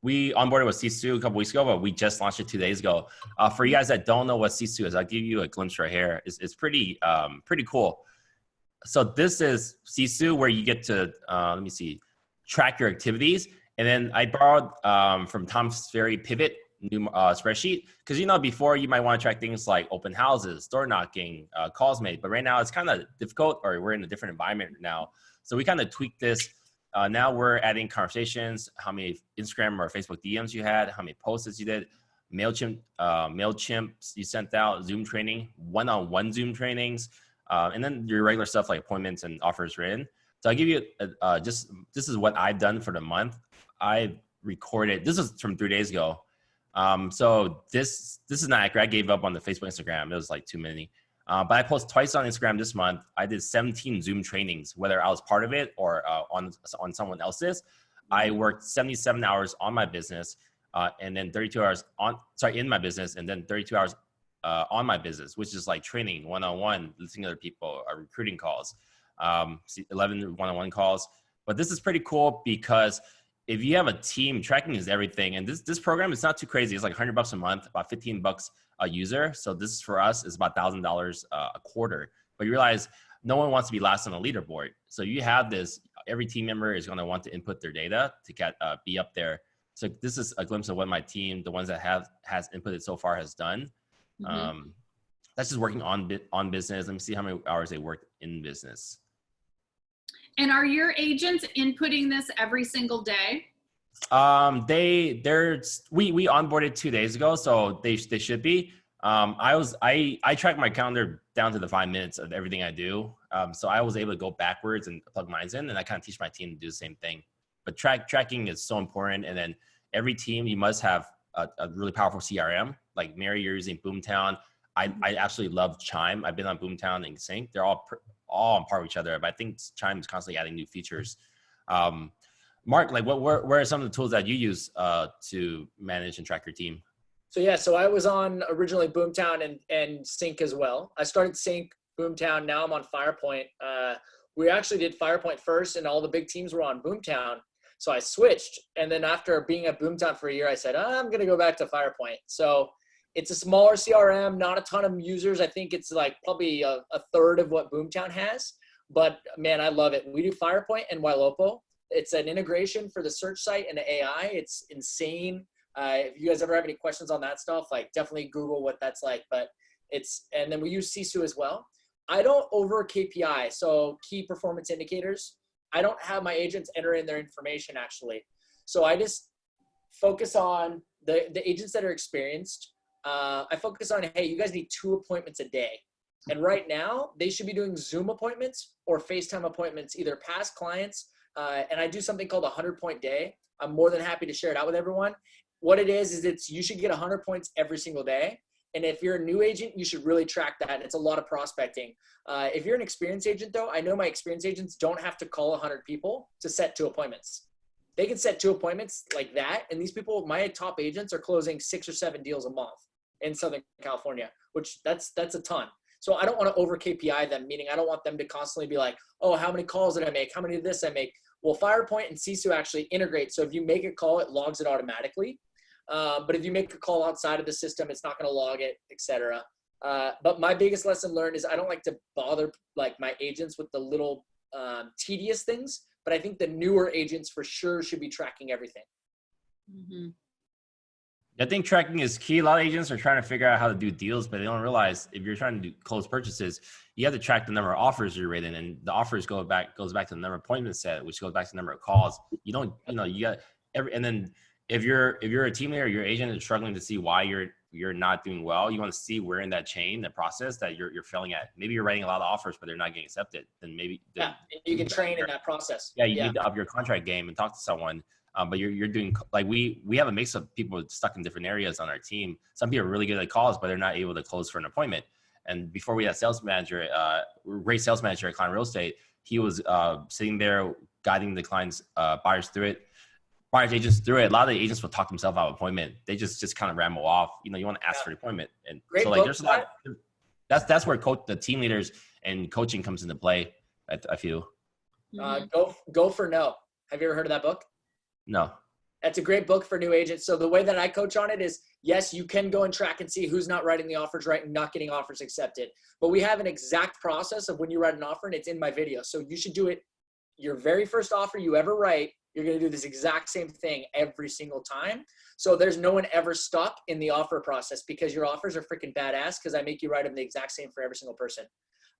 We onboarded with Sisu a couple weeks ago, but we just launched it 2 days ago. For you guys that don't know what Sisu is, I'll give you a glimpse right here. It's pretty cool. So this is Sisu, where you get to let me see, track your activities. And then I borrowed from Tom's Ferry Pivot new spreadsheet, because, you know, before you might want to track things like open houses, door knocking, calls made, but right now it's kind of difficult, or we're in a different environment now. So we kind of tweaked this. Now we're adding conversations, how many Instagram or Facebook DMs you had, how many posts you did, MailChimp you sent out, Zoom training, one-on-one Zoom trainings, and then your regular stuff like appointments and offers written. So I'll give you this is what I've done for the month. I recorded, this is from 3 days ago. So this is not accurate. I gave up on the Facebook, Instagram. It was like too many. But I posted twice on Instagram this month. I did 17 Zoom trainings, whether I was part of it or on someone else's. I worked 77 hours on my business, and then 32 hours in my business, and then 32 hours on my business, which is like training, one-on-one, listening to other people, recruiting calls, 11 one-on-one calls. But this is pretty cool because if you have a team, tracking is everything. And this program is not too crazy. It's like $100 a month, about $15 a user. So this for us is about $1,000 a quarter. But you realize no one wants to be last on the leaderboard. So you have this, every team member is going to want to input their data to get be up there. So this is a glimpse of what my team, the ones that has inputted so far, has done. That's just working on business. Let me see how many hours they worked in business. And are your agents inputting this every single day? We onboarded 2 days ago, so they should be. I track my calendar down to the 5 minutes of everything I do. So I was able to go backwards and plug mine in, and I kind of teach my team to do the same thing. But tracking is so important. And then every team, you must have a really powerful CRM. Like Mary, you're using Boomtown. I absolutely love Chime. I've been on Boomtown and Sync. They're all on par with each other, but I think Chime is constantly adding new features. Mark, like what are some of the tools that you use to manage and track your team? So I was on originally Boomtown and Sync as well. I started Sync, Boomtown. Now I'm on Firepoint. We actually did Firepoint first, and all the big teams were on Boomtown. So I switched, and then after being at Boomtown for a year, I said, I'm going to go back to Firepoint. So it's a smaller CRM, not a ton of users. I think it's like probably a third of what Boomtown has. But man, I love it. We do Firepoint and Wailopo. It's an integration for the search site and the AI. It's insane. If you guys ever have any questions on that stuff, like definitely Google what that's like. But and then we use Sisu as well. I don't over KPI, so key performance indicators. I don't have my agents enter in their information actually. So I just focus on the agents that are experienced. I focus on, hey, you guys need 2 appointments a day. And right now they should be doing Zoom appointments or FaceTime appointments, either past clients. And I do something called a 100-point day. I'm more than happy to share it out with everyone. What it is you should get 100 points every single day. And if you're a new agent, you should really track that. It's a lot of prospecting. If you're an experienced agent though, I know my experienced agents don't have to call 100 people to set 2 appointments. They can set 2 appointments like that. And these people, my top agents are closing 6 or 7 deals a month in Southern California, which that's a ton. So I don't want to over KPI them, meaning I don't want them to constantly be like, oh, how many calls did I make? How many of this I make? Well, Firepoint and Sisu actually integrate. So if you make a call, it logs it automatically. But if you make a call outside of the system, it's not going to log it, etc. But my biggest lesson learned is I don't like to bother like my agents with the little tedious things. But I think the newer agents for sure should be tracking everything. Mm-hmm. I think tracking is key. A lot of agents are trying to figure out how to do deals, but they don't realize if you're trying to do close purchases, you have to track the number of offers you're rating, and the offers goes back to the number of appointments set, which goes back to the number of calls. You don't, you got and then if you're a team leader, your agent is struggling to see why you're not doing well. You want to see where in that chain, the process that you're failing at. Maybe you're writing a lot of offers, but they're not getting accepted. Then maybe you can train in that process. Yeah, you need to up your contract game and talk to someone. But you're doing, like, we have a mix of people stuck in different areas on our team. Some people are really good at calls, but they're not able to close for an appointment. And before we had sales manager, great sales manager at Client Real Estate, he was sitting there guiding the clients, buyers agents through it. A lot of the agents will talk themselves out of appointment. They just kind of ramble off. You want to ask for an appointment. And great so like there's a lot. That's where the team leaders and coaching comes into play, I feel. Go for No. Have you ever heard of that book? No. That's a great book for new agents. So the way that I coach on it is, yes, you can go and track and see who's not writing the offers right and not getting offers accepted. But we have an exact process of when you write an offer, and it's in my video. So you should do it. Your very first offer you ever write, you're going to do this exact same thing every single time. So there's no one ever stuck in the offer process, because your offers are freaking badass, because I make you write them the exact same for every single person.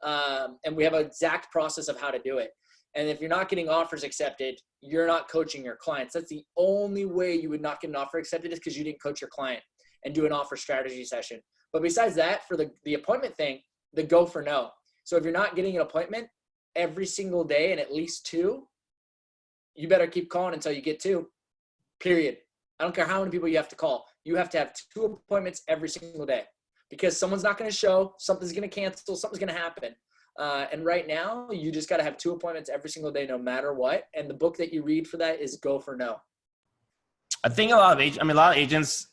And we have an exact process of how to do it. And if you're not getting offers accepted, you're not coaching your clients. That's the only way you would not get an offer accepted, is because you didn't coach your client and do an offer strategy session. But besides that, for the appointment thing, the go for no. So if you're not getting an appointment every single day and at least 2, you better keep calling until you get 2, period. I don't care how many people you have to call. You have to have 2 appointments every single day, because someone's not going to show, something's going to cancel, something's going to happen. And right now, you just got to have 2 appointments every single day, no matter what. And the book that you read for that is Go for No. I think a lot of agents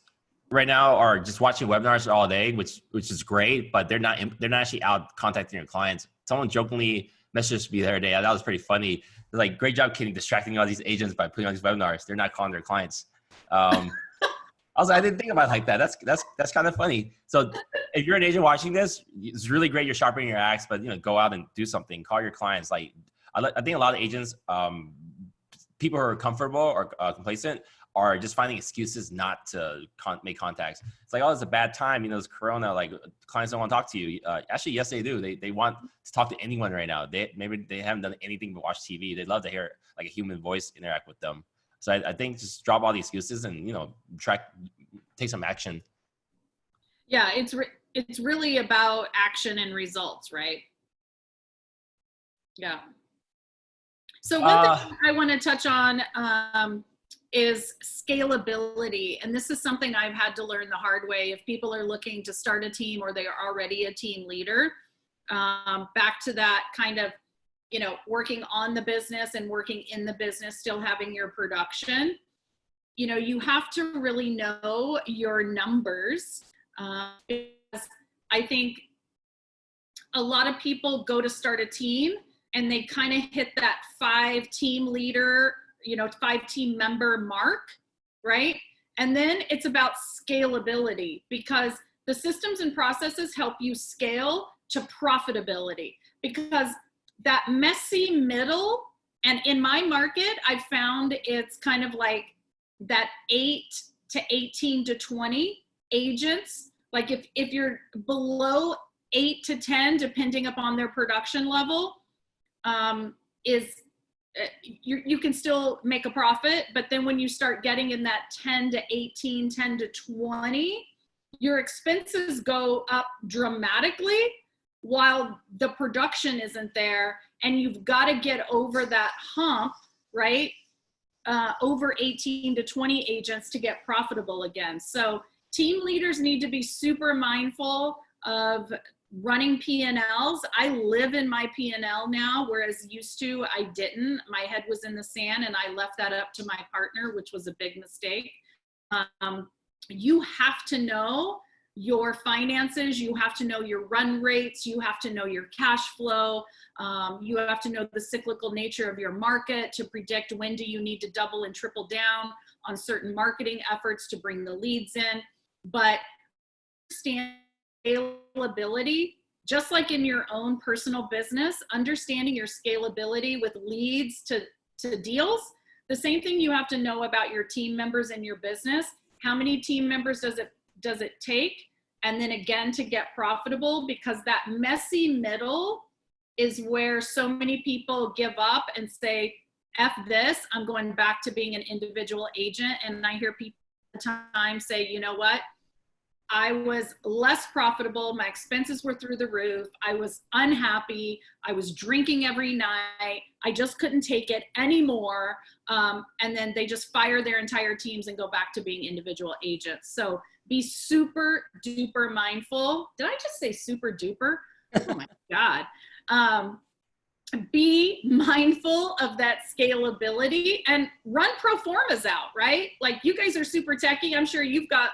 right now are just watching webinars all day, which is great, but they're not actually out contacting their clients. Someone jokingly messaged me the other day. That was pretty funny. They're like, great job, Kenny, distracting all these agents by putting on these webinars. They're not calling their clients. I was like, I didn't think about it like that. That's kind of funny. So if you're an agent watching this, it's really great you're sharpening your axe, but go out and do something. Call your clients. Like I think a lot of agents, people who are comfortable or complacent, are just finding excuses not to make contacts. It's like, oh, it's a bad time. It's Corona. Like clients don't want to talk to you. Actually, yes, they do. They want to talk to anyone right now. Maybe they haven't done anything but watch TV. They'd love to hear like a human voice interact with them. So I think just drop all the excuses and, take some action. Yeah, it's really about action and results, right? Yeah. So one thing I want to touch on is scalability. And this is something I've had to learn the hard way. If people are looking to start a team or they are already a team leader, back to that kind of, working on the business and working in the business, still having your production, you have to really know your numbers. Because I think a lot of people go to start a team and they kind of hit that 5 team leader, 5 team member mark, right? And then it's about scalability, because the systems and processes help you scale to profitability, because that messy middle, and in my market, I've found it's kind of like that 8 to 18 to 20 agents. Like if you're below 8 to 10, depending upon their production level, you can still make a profit. But then when you start getting in that 10 to 18, 10 to 20, your expenses go up dramatically while the production isn't there. And you've got to get over that hump, right? Over 18 to 20 agents to get profitable again. So team leaders need to be super mindful of running P&Ls. I live in my P&L now, whereas used to I didn't. My head was in the sand and I left that up to my partner, which was a big mistake. You have to know your finances, you have to know your run rates, you have to know your cash flow, you have to know the cyclical nature of your market to predict when do you need to double and triple down on certain marketing efforts to bring the leads in. But scalability, just like in your own personal business, understanding your scalability with leads to deals, the same thing you have to know about your team members in your business. How many team members does it take? And then again, to get profitable, because that messy middle is where so many people give up and say, F this, I'm going back to being an individual agent. And I hear people all the time say, you know what? I was less profitable. My expenses were through the roof. I was unhappy. I was drinking every night. I just couldn't take it anymore. And then they just fire their entire teams and go back to being individual agents. So be super duper mindful. Did I just say super duper? Oh my God. Be mindful of that scalability and run pro formas out, right? Like you guys are super techie. I'm sure you've got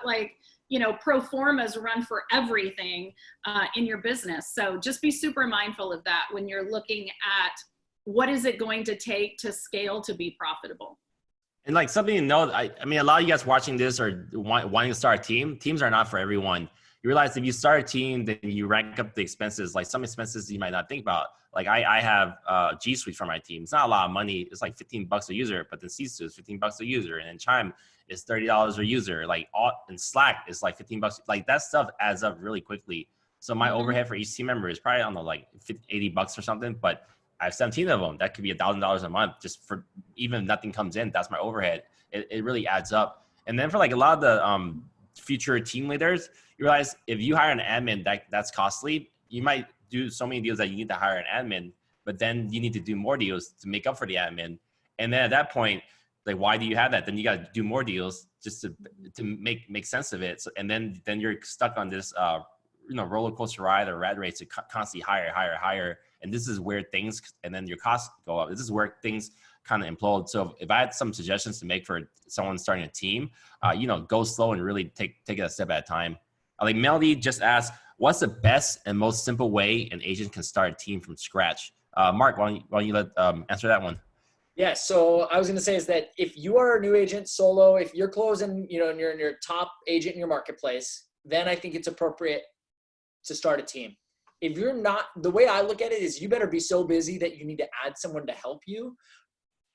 pro formas run for everything in your business. So just be super mindful of that when you're looking at what is it going to take to scale to be profitable. And like something to know, I mean, a lot of you guys watching this are wanting to start a team. Teams are not for everyone. You realize if you start a team, then you rank up the expenses. Like some expenses you might not think about. Like I have G Suite for my team. It's not a lot of money. It's like $15 a user, but then C-Suite is $15 a user. And then Chime is $30 a user. Like and Slack is like $15. Like that stuff adds up really quickly. So my overhead for each team member is probably on the like $80 or something, but I have 17 of them. That could be $1,000 a month just for even if nothing comes in. That's my overhead. It really adds up. And then for like a lot of the future team leaders, you realize if you hire an admin, that's costly. You might do so many deals that you need to hire an admin, but then you need to do more deals to make up for the admin. And then at that point, like, why do you have that? Then you got to do more deals just to make sense of it. So, and then you're stuck on this, roller coaster ride or rat race to constantly hire. And this is where things, and then your costs go up. This is where things kind of implode. So if I had some suggestions to make for someone starting a team, go slow and really take it a step at a time. Like Melody just asked, what's the best and most simple way an agent can start a team from scratch? Mark, why don't you let answer that one? Yeah, so I was going to say is that if you are a new agent solo, if you're closing, you know, and you're in your top agent in your marketplace, then I think it's appropriate to start a team. If you're not, the way I look at it is you better be so busy that you need to add someone to help you.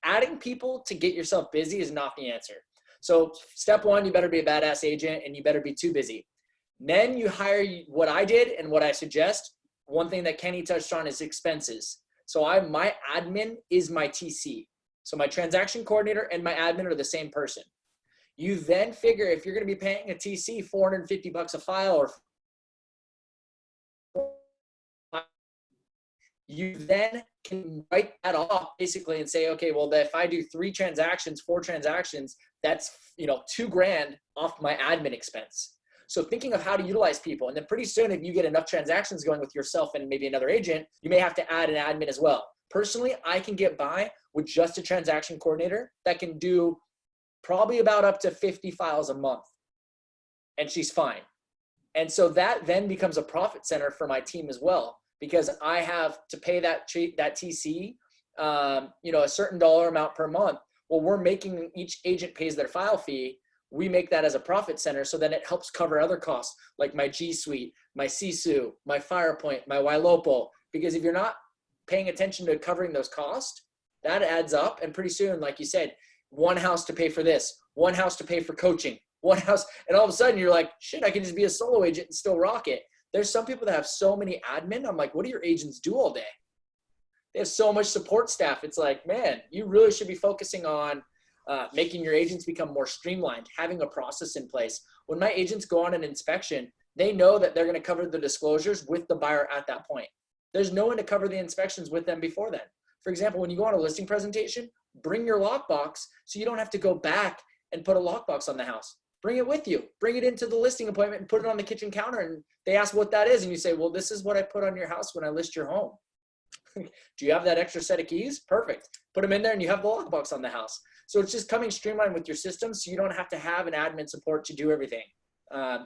Adding people to get yourself busy is not the answer. So step one, you better be a badass agent and you better be too busy. Then you hire what I did and what I suggest. One thing that Kenny touched on is expenses. So my admin is my TC. So my transaction coordinator and my admin are the same person. You then figure if you're going to be paying a TC $450 a file, or you then can write that off basically and say, okay, well, if I do 4 transactions, that's, you know, $2,000 off my admin expense. So thinking of how to utilize people. And then pretty soon, if you get enough transactions going with yourself and maybe another agent, you may have to add an admin as well. Personally, I can get by with just a transaction coordinator that can do probably about up to 50 files a month. And she's fine. And so that then becomes a profit center for my team as well, because I have to pay that TC, you know, a certain dollar amount per month. Well, we're making, each agent pays their file fee. We make that as a profit center. So then it helps cover other costs like my G Suite, my CSU, my FirePoint, my Ylopo. Because if you're not paying attention to covering those costs, that adds up. And pretty soon, like you said, one house to pay for this, one house to pay for coaching, one house. And all of a sudden you're like, shit, I can just be a solo agent and still rock it. There's some people that have so many admin. I'm like, what do your agents do all day? They have so much support staff. It's like, man, you really should be focusing on making your agents become more streamlined, having a process in place. When my agents go on an inspection, they know that they're going to cover the disclosures with the buyer at that point. There's no one to cover the inspections with them before then. For example, when you go on a listing presentation, bring your lockbox so you don't have to go back and put a lockbox on the house. Bring it with you. Bring it into the listing appointment and put it on the kitchen counter. And they ask what that is. And you say, well, this is what I put on your house when I list your home. Do you have that extra set of keys? Perfect. Put them in there and you have the lockbox on the house. So it's just coming streamlined with your system so you don't have to have an admin support to do everything.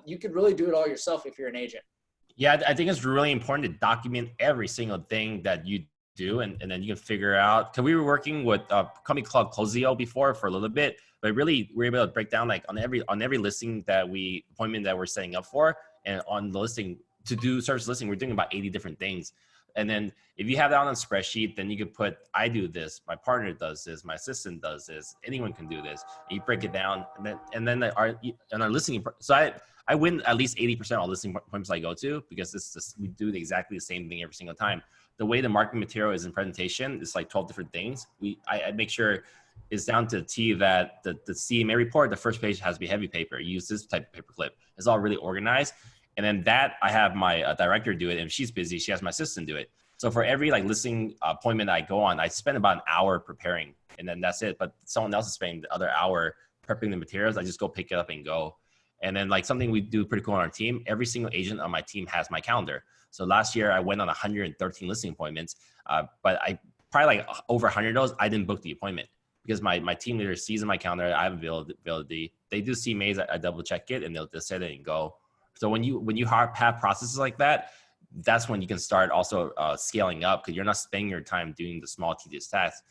You could really do it all yourself if you're an agent. Yeah, I think it's really important to document every single thing that you do, and then you can figure out, because we were working with a company called Closio before for a little bit, but really we're able to break down like on every listing appointment that we're setting up for, and on the listing to do service listing, we're doing about 80 different things. And then if you have that on a spreadsheet, then you could put, I do this, my partner does this, my assistant does this, anyone can do this. And you break it down, and then our listing. So I win at least 80% of all listing appointments I go to, because we do exactly the same thing every single time. The way the marketing material is in presentation, it's like 12 different things. I make sure it's down to the T that the CMA report, the first page has to be heavy paper. Use this type of paper clip. It's all really organized. And then that I have my director do it. And if she's busy, she has my assistant do it. So for every like listing appointment I go on, I spend about an hour preparing, and then that's it. But someone else is spending the other hour prepping the materials. I just go pick it up and go. And then like something we do pretty cool on our team, every single agent on my team has my calendar. So last year I went on 113 listing appointments, but I probably like over 100 of those, I didn't book the appointment because my team leader sees in my calendar, I have availability. They do CMAs, I double check it, and they'll just set it and go. So when you have processes like that, that's when you can start also scaling up, because you're not spending your time doing the small tedious tasks.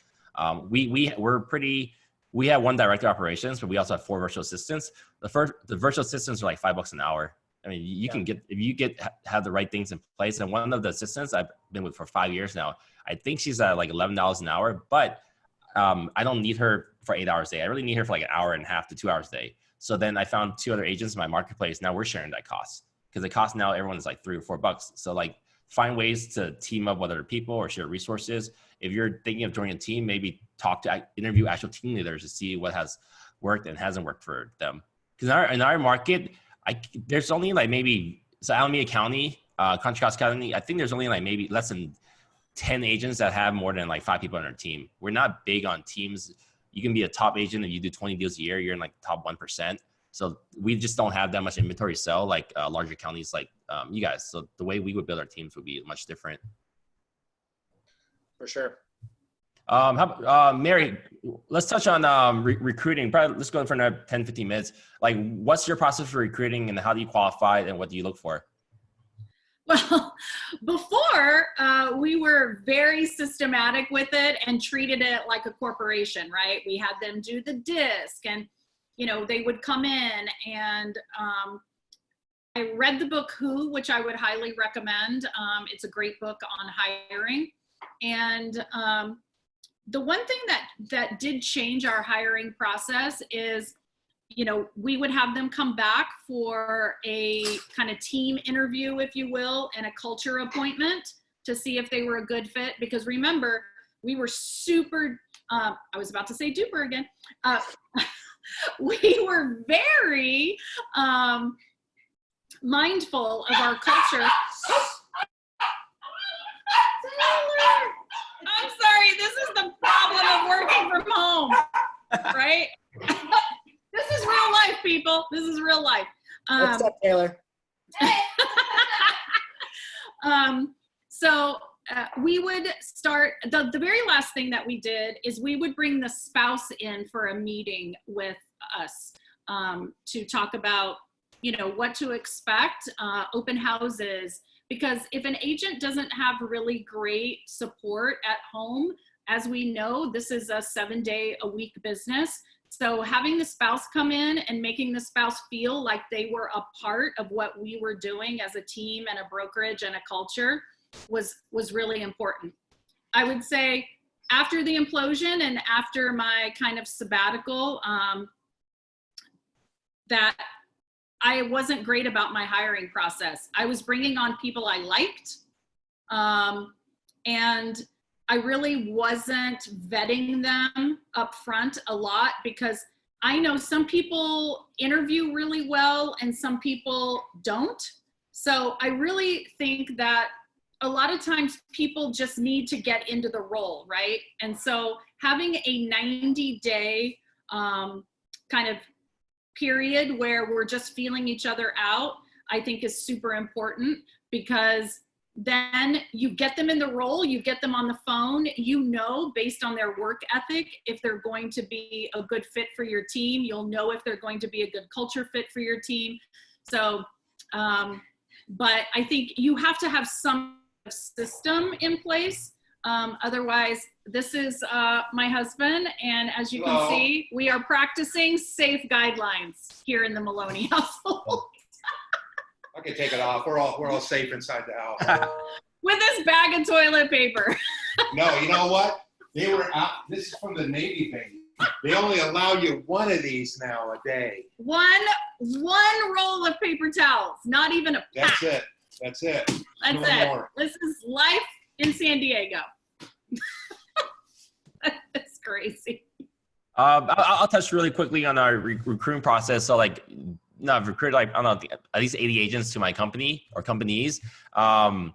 We have one director of operations, but we also have 4 virtual assistants. The virtual assistants are like $5 an hour. I mean, you can get, if you have the right things in place. And one of the assistants I've been with for 5 years now, I think she's at like $11 an hour, but I don't need her for 8 hours a day. I really need her for like an hour and a half to 2 hours a day. So then I found 2 other agents in my marketplace. Now we're sharing that cost, because the cost now everyone's like $3 or $4. So like find ways to team up with other people or share resources. If you're thinking of joining a team, maybe interview actual team leaders to see what has worked and hasn't worked for them. Because in our market, there's only like maybe, so Alameda County, Contra Costa County, I think there's only like maybe less than 10 agents that have more than like 5 people on their team. We're not big on teams. You can be a top agent if you do 20 deals a year, you're in like the top 1%. So we just don't have that much inventory to sell like larger counties like you guys. So the way we would build our teams would be much different. For sure. Mary, let's touch on recruiting. Probably let's go in for another 10, 15 minutes. Like, what's your process for recruiting, and how do you qualify, and what do you look for? Well, before we were very systematic with it and treated it like a corporation, right? We had them do the disc, and they would come in, and I read the book Who, which I would highly recommend. It's a great book on hiring. And the one thing that did change our hiring process is, we would have them come back for a kind of team interview, if you will, and a culture appointment to see if they were a good fit. Because remember, we were super, I was about to say duper again. We were very mindful of our culture. I'm sorry, this is the problem of working from home, right? This is real life, people. This is real life. What's up, Taylor? So we would start, the very last thing that we did is we would bring the spouse in for a meeting with us to talk about, what to expect, open houses. Because if an agent doesn't have really great support at home, as we know, this is a 7-day-a-week business. So having the spouse come in and making the spouse feel like they were a part of what we were doing as a team and a brokerage and a culture was really important. I would say after the implosion and after my kind of sabbatical, that I wasn't great about my hiring process. I was bringing on people I liked, and I really wasn't vetting them up front a lot, because I know some people interview really well and some people don't. So I really think that a lot of times people just need to get into the role, right? And so having a 90-day kind of period where we're just feeling each other out, I think is super important, because then you get them in the role, you get them on the phone, based on their work ethic, if they're going to be a good fit for your team. You'll know if they're going to be a good culture fit for your team. So, but I think you have to have some system in place. Otherwise, this is my husband, and as you can see, we are practicing safe guidelines here in the Maloney household. I can take it off. We're all safe inside the house. With this bag of toilet paper. No, you know what? They were out. This is from the Navy thing. They only allow you one of these now a day. One roll of paper towels, not even a pack. That's it. That's No it. more. This is life in San Diego. That's crazy. I'll touch really quickly on our recruiting process. So I've recruited I don't know, at least 80 agents to my company or companies. A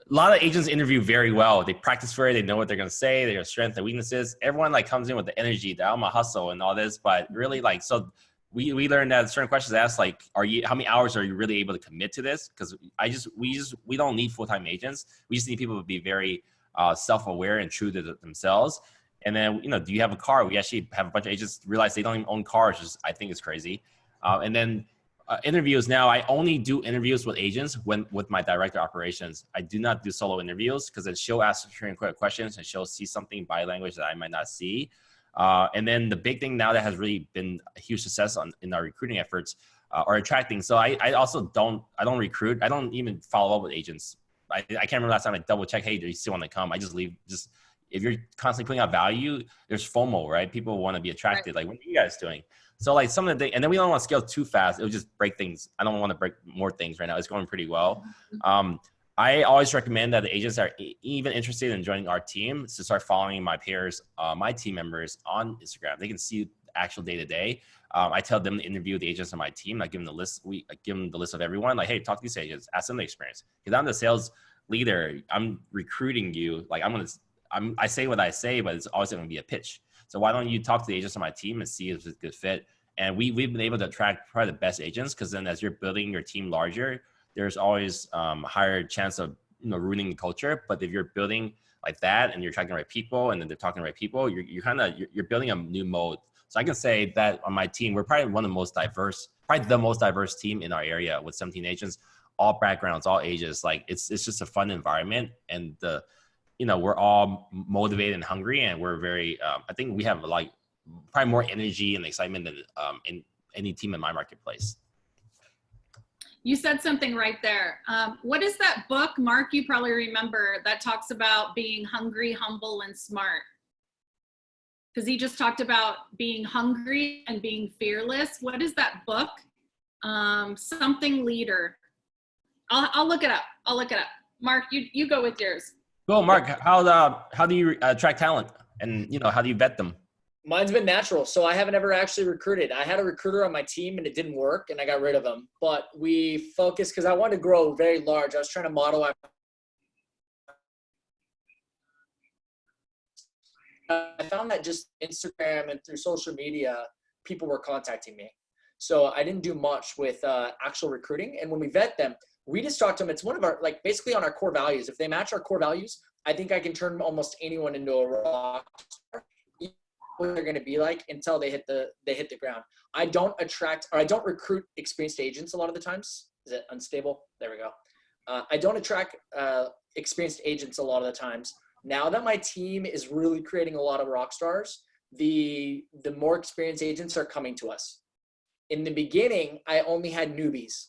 lot of agents interview very well. They practice for it. They know what they're going to say, their strengths, their weaknesses. Everyone comes in with the energy that I'm a hustle and all this, but really so we learned that certain questions asked how many hours are you really able to commit to this? Because we don't need full-time agents. We just need people to be very self-aware and true to themselves. And then, do you have a car? We actually have a bunch of agents realize they don't even own cars, which I think is crazy. And then interviews now, I only do interviews with agents with my director of operations. I do not do solo interviews, because then she'll ask questions and she'll see something body language that I might not see. And then the big thing now that has really been a huge success in our recruiting efforts are attracting. So I also don't recruit. I don't even follow up with agents. I can't remember last time I double check, hey, do you still want to come? I just leave. Just if you're constantly putting out value, there's FOMO, right? People want to be attracted. Right. What are you guys doing? So some of the things, and then we don't want to scale too fast. It'll just break things. I don't want to break more things right now. It's going pretty well. I always recommend that the agents are even interested in joining our team to start following my peers, my team members on Instagram. They can see actual day to day. I tell them to interview the agents on my team. I give them the list. I give them the list of everyone. Hey, talk to these agents. Ask them the experience. Because I'm the sales leader. I'm recruiting you. I say what I say, but it's always going to be a pitch. So why don't you talk to the agents on my team and see if it's a good fit? And we've been able to attract probably the best agents, because then as you're building your team larger, there's always higher chance of ruining the culture. But if you're building like that and you're attracting the right people and then they're talking to the right people, you're building a new mode. So I can say that on my team, we're probably the most diverse team in our area with 17 agents. all backgrounds, all ages. Like it's just a fun environment, and we're all motivated and hungry, and we're very. I think we have like probably more energy and excitement than in any team in my marketplace. You said something right there. What is that book, Mark? You probably remember that talks about being hungry, humble, and smart. Because he just talked about being hungry and being fearless. What is that book? Something leader. I'll look it up. Mark, you go with yours. Cool, Mark. How do you attract talent, and how do you vet them? Mine's been natural. So I haven't ever actually recruited. I had a recruiter on my team and it didn't work and I got rid of him. But we focused because I wanted to grow very large. I was trying to model. I found that just Instagram and through social media, people were contacting me. So I didn't do much with actual recruiting. And when we vet them, we just talk to them. It's one of our, like basically on our core values. If they match our core values, I think I can turn almost anyone into a rock star. What they're going to be like until they hit the ground. I don't recruit experienced agents a lot of the times. Is it unstable? There we go. I don't attract experienced agents a lot of the times. Now that my team is really creating a lot of rock stars, the more experienced agents are coming to us. In the beginning, I only had newbies.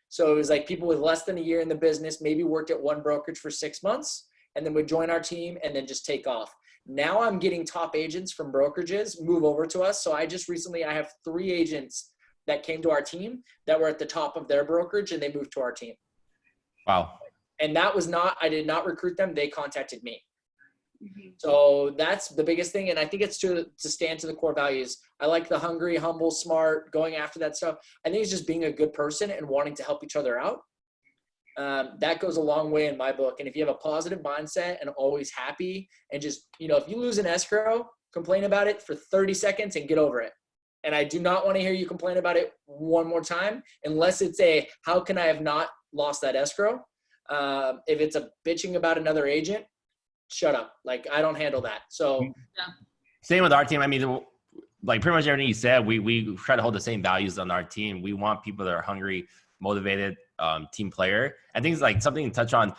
So it was like people with less than a year in the business, maybe worked at one brokerage for 6 months, and then would join our team and then just take off. Now I'm getting top agents from brokerages move over to us. So I have 3 agents that came to our team that were at the top of their brokerage and they moved to our team. Wow. And I did not recruit them. They contacted me. Mm-hmm. So that's the biggest thing. And I think it's to stand to the core values. I like the hungry, humble, smart, going after that stuff. I think it's just being a good person and wanting to help each other out. That goes a long way in my book. And if you have a positive mindset and always happy and just, if you lose an escrow, complain about it for 30 seconds and get over it. And I do not want to hear you complain about it one more time, unless it's how can I have not lost that escrow? If it's a bitching about another agent, shut up. Like I don't handle that. So yeah. Same with our team. I mean, like pretty much everything you said, we try to hold the same values on our team. We want people that are hungry, motivated, team player. I think it's like something to touch on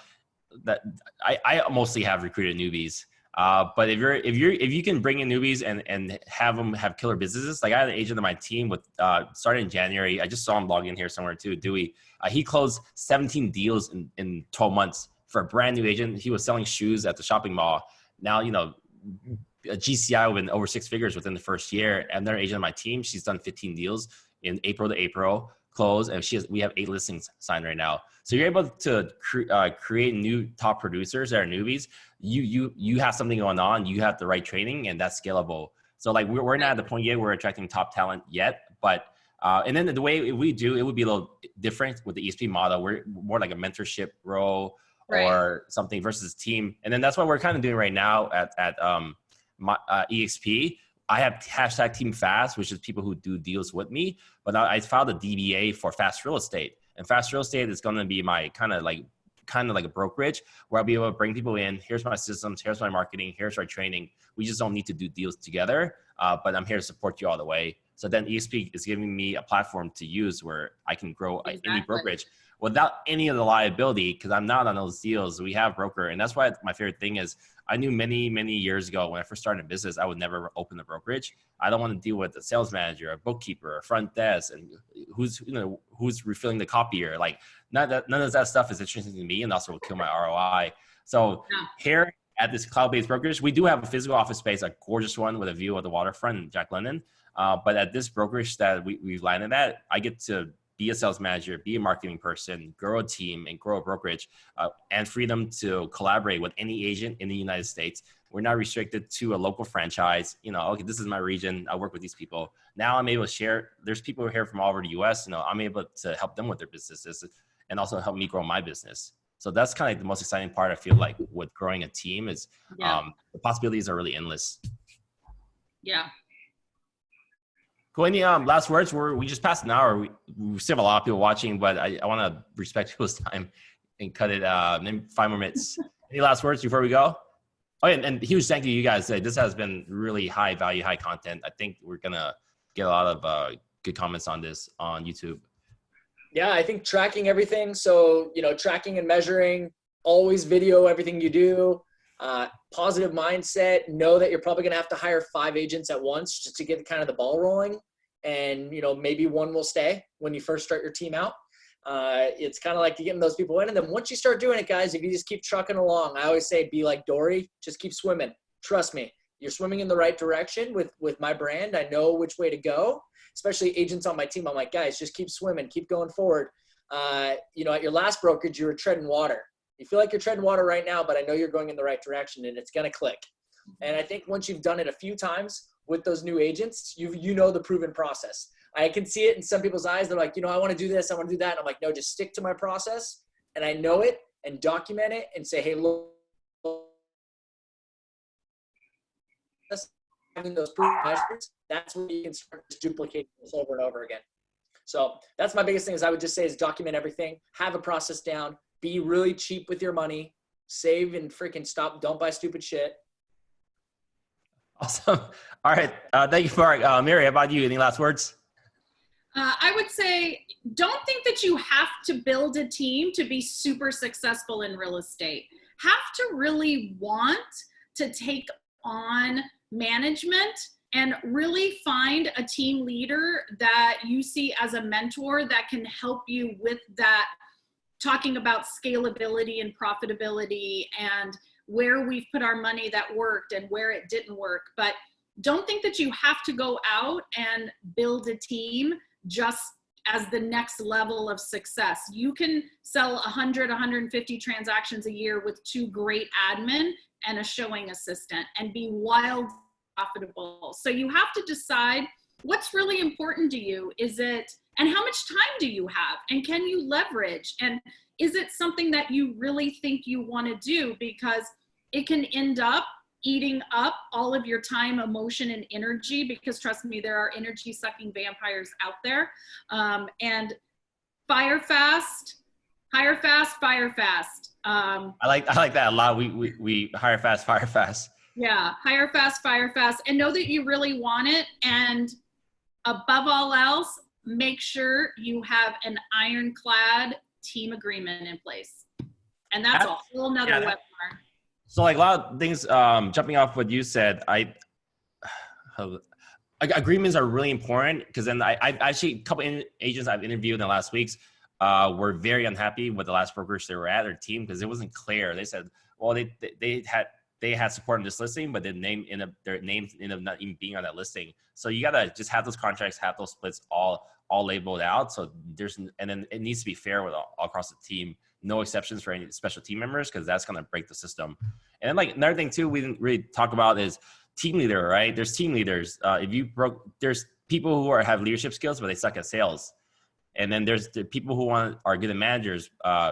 that I mostly have recruited newbies. But if you can bring in newbies and have them have killer businesses, like I had an agent on my team with started in January. I just saw him log in here somewhere too. Dewey, he closed 17 deals in 12 months for a brand new agent. He was selling shoes at the shopping mall. Now, a GCI within over 6 figures within the first year. And their agent on my team, she's done 15 deals in April to April. Close, and we have 8 listings signed right now. So you're able to create new top producers that are newbies. You have something going on. You have the right training, and that's scalable. So like we're not at the point yet where we're attracting top talent yet, but and then the way we do it would be a little different with the EXP model. We're more like a mentorship role or something versus team, and then that's what we're kind of doing right now at EXP. I have hashtag Team Fast, which is people who do deals with me. But I filed a DBA for Fast Real Estate, and Fast Real Estate is going to be my kind of like a brokerage where I'll be able to bring people in. Here's my systems. Here's my marketing. Here's our training. We just don't need to do deals together, but I'm here to support you all the way. So then EXP is giving me a platform to use where I can grow any brokerage without any of the liability because I'm not on those deals. We have broker, and that's why my favorite thing is I knew many, many years ago when I first started a business, I would never open a brokerage. I don't want to deal with a sales manager, a bookkeeper, a front desk, and who's refilling the copier. Like none of that stuff is interesting to me, and also will kill my ROI. So here at this cloud-based brokerage, we do have a physical office space, a gorgeous one with a view of the waterfront in Jack London. But at this brokerage that we've landed at, I get to be a sales manager, be a marketing person, grow a team, and grow a brokerage, and freedom to collaborate with any agent in the United States. We're not restricted to a local franchise. Okay, this is my region. I work with these people. Now I'm able to share. There's people who are here from all over the U.S. I'm able to help them with their businesses and also help me grow my business. So that's kind of like the most exciting part. I feel like with growing a team is the possibilities are really endless. Yeah. Cool. Any last words? We just passed an hour. We still have a lot of people watching, but I want to respect people's time and cut it maybe 5 more minutes. Any last words before we go? Oh, and huge thank you, you guys. This has been really high value, high content. I think we're gonna get a lot of good comments on this on YouTube. Yeah, I think tracking everything. So, tracking and measuring, always video everything you do. Positive mindset. Know that you're probably going to have to hire 5 agents at once just to get kind of the ball rolling. And, maybe one will stay when you first start your team out. It's kind of like getting those people in. And then once you start doing it, guys, if you just keep trucking along, I always say, be like Dory, just keep swimming. Trust me, you're swimming in the right direction with my brand. I know which way to go, especially agents on my team. I'm like, guys, just keep swimming, keep going forward. At your last brokerage, you were treading water. You feel like you're treading water right now, but I know you're going in the right direction and it's going to click. And I think once you've done it a few times with those new agents, you know the proven process. I can see it in some people's eyes. They're like, I want to do this, I want to do that. And I'm like, no, just stick to my process. And I know it and document it and say, hey, look, having those proven measures, that's where you can start duplicating this over and over again. So that's my biggest thing is I would just say is document everything, have a process down, be really cheap with your money, save and freaking stop. Don't buy stupid shit. Awesome. All right. Thank you, Mark. Mary, how about you? Any last words? I would say, don't think that you have to build a team to be super successful in real estate. Have to really want to take on management and really find a team leader that you see as a mentor that can help you with that, talking about scalability and profitability and where we've put our money that worked and where it didn't work. But don't think that you have to go out and build a team just as the next level of success. You can sell 100, 150 transactions a year with 2 great admin and a showing assistant and be wild profitable. So you have to decide what's really important to you. And how much time do you have? And can you leverage? And is it something that you really think you want to do? Because it can end up eating up all of your time, emotion, and energy, because trust me, there are energy sucking vampires out there. And fire fast, hire fast, fire fast. I like that a lot. We hire fast, fire fast. Yeah, hire fast, fire fast, and know that you really want it. And above all else, make sure you have an ironclad team agreement in place. And that's a whole nother webinar. So like a lot of things, jumping off what you said, agreements are really important, because then I actually, a couple agents I've interviewed in the last weeks were very unhappy with the last brokerage they were at, their team, because it wasn't clear. They said, well, they had support on this listing, but their names ended up not even being on that listing. So you gotta just have those contracts, have those splits all labeled out. So and then it needs to be fair with all across the team. No exceptions for any special team members, because that's gonna break the system. And then like another thing too, we didn't really talk about is team leader, right? There's team leaders. There's people who have leadership skills, but they suck at sales. And then there's the people who are good at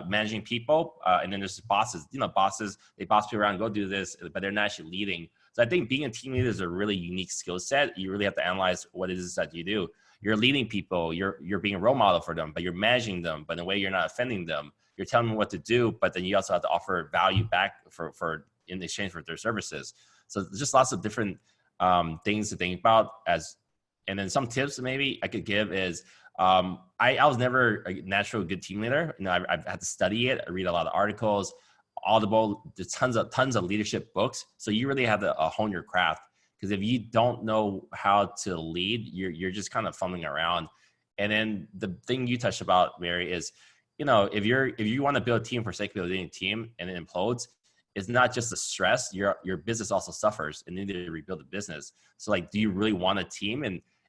managing people. And then there's bosses. Bosses, they boss people around, go do this, but they're not actually leading. So I think being a team leader is a really unique skill set. You really have to analyze what it is that you do. You're leading people. You're being a role model for them, but you're managing them. But in a way, you're not offending them. You're telling them what to do, but then you also have to offer value back for in exchange for their services. So there's just lots of different things to think about. And then some tips maybe I could give is, I was never a natural good team leader. I've had to study it. I read a lot of articles, Audible, there's tons of leadership books. So you really have to hone your craft, because if you don't know how to lead, you're just kind of fumbling around. And then the thing you touched about, Mary, is, if you want to build a team for sake of building a team and it implodes, it's not just the stress, your business also suffers, and you need to rebuild the business. So like, do you really want a team?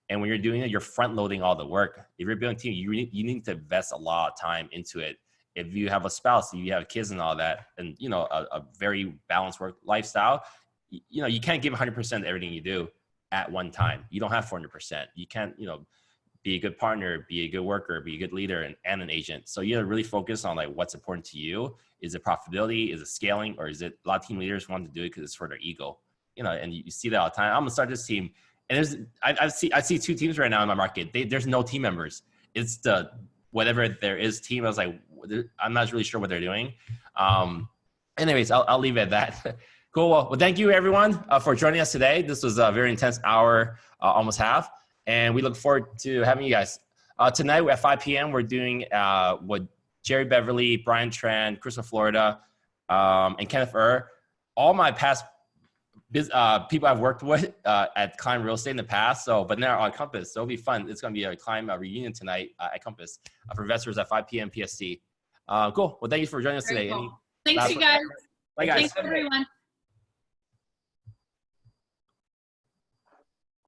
And when you're doing it, you're front loading all the work. If you're building a team, you need to invest a lot of time into it. If you have a spouse, if you have kids and all that, and a very balanced work lifestyle, you can't give 100% of everything you do at one time. You don't have 400%. You can't, be a good partner, be a good worker, be a good leader, and an agent. So you have to really focus on like what's important to you. Is it profitability? Is it scaling? Or is it, a lot of team leaders want to do it because it's for their ego, and you see that all the time. I'm gonna start this team. And I see 2 teams right now in my market. There's no team members. It's the whatever there is team. I was like, I'm not really sure what they're doing. Anyways, I'll leave it at that. Cool. Well, thank you everyone for joining us today. This was a very intense hour, almost half, and we look forward to having you guys. Tonight at 5 p.m. we're doing with Jerry Beverly, Brian Tran, Crystal Florida, and Kenneth all my past people I've worked with at Climb Real Estate in the past. But now on Compass, so it'll be fun. It's going to be a Climb reunion tonight at Compass for investors at 5 p.m. PST. Cool. Well, thank you for joining us today. Cool. Thanks, you guys. Bye, guys. Thanks, everyone.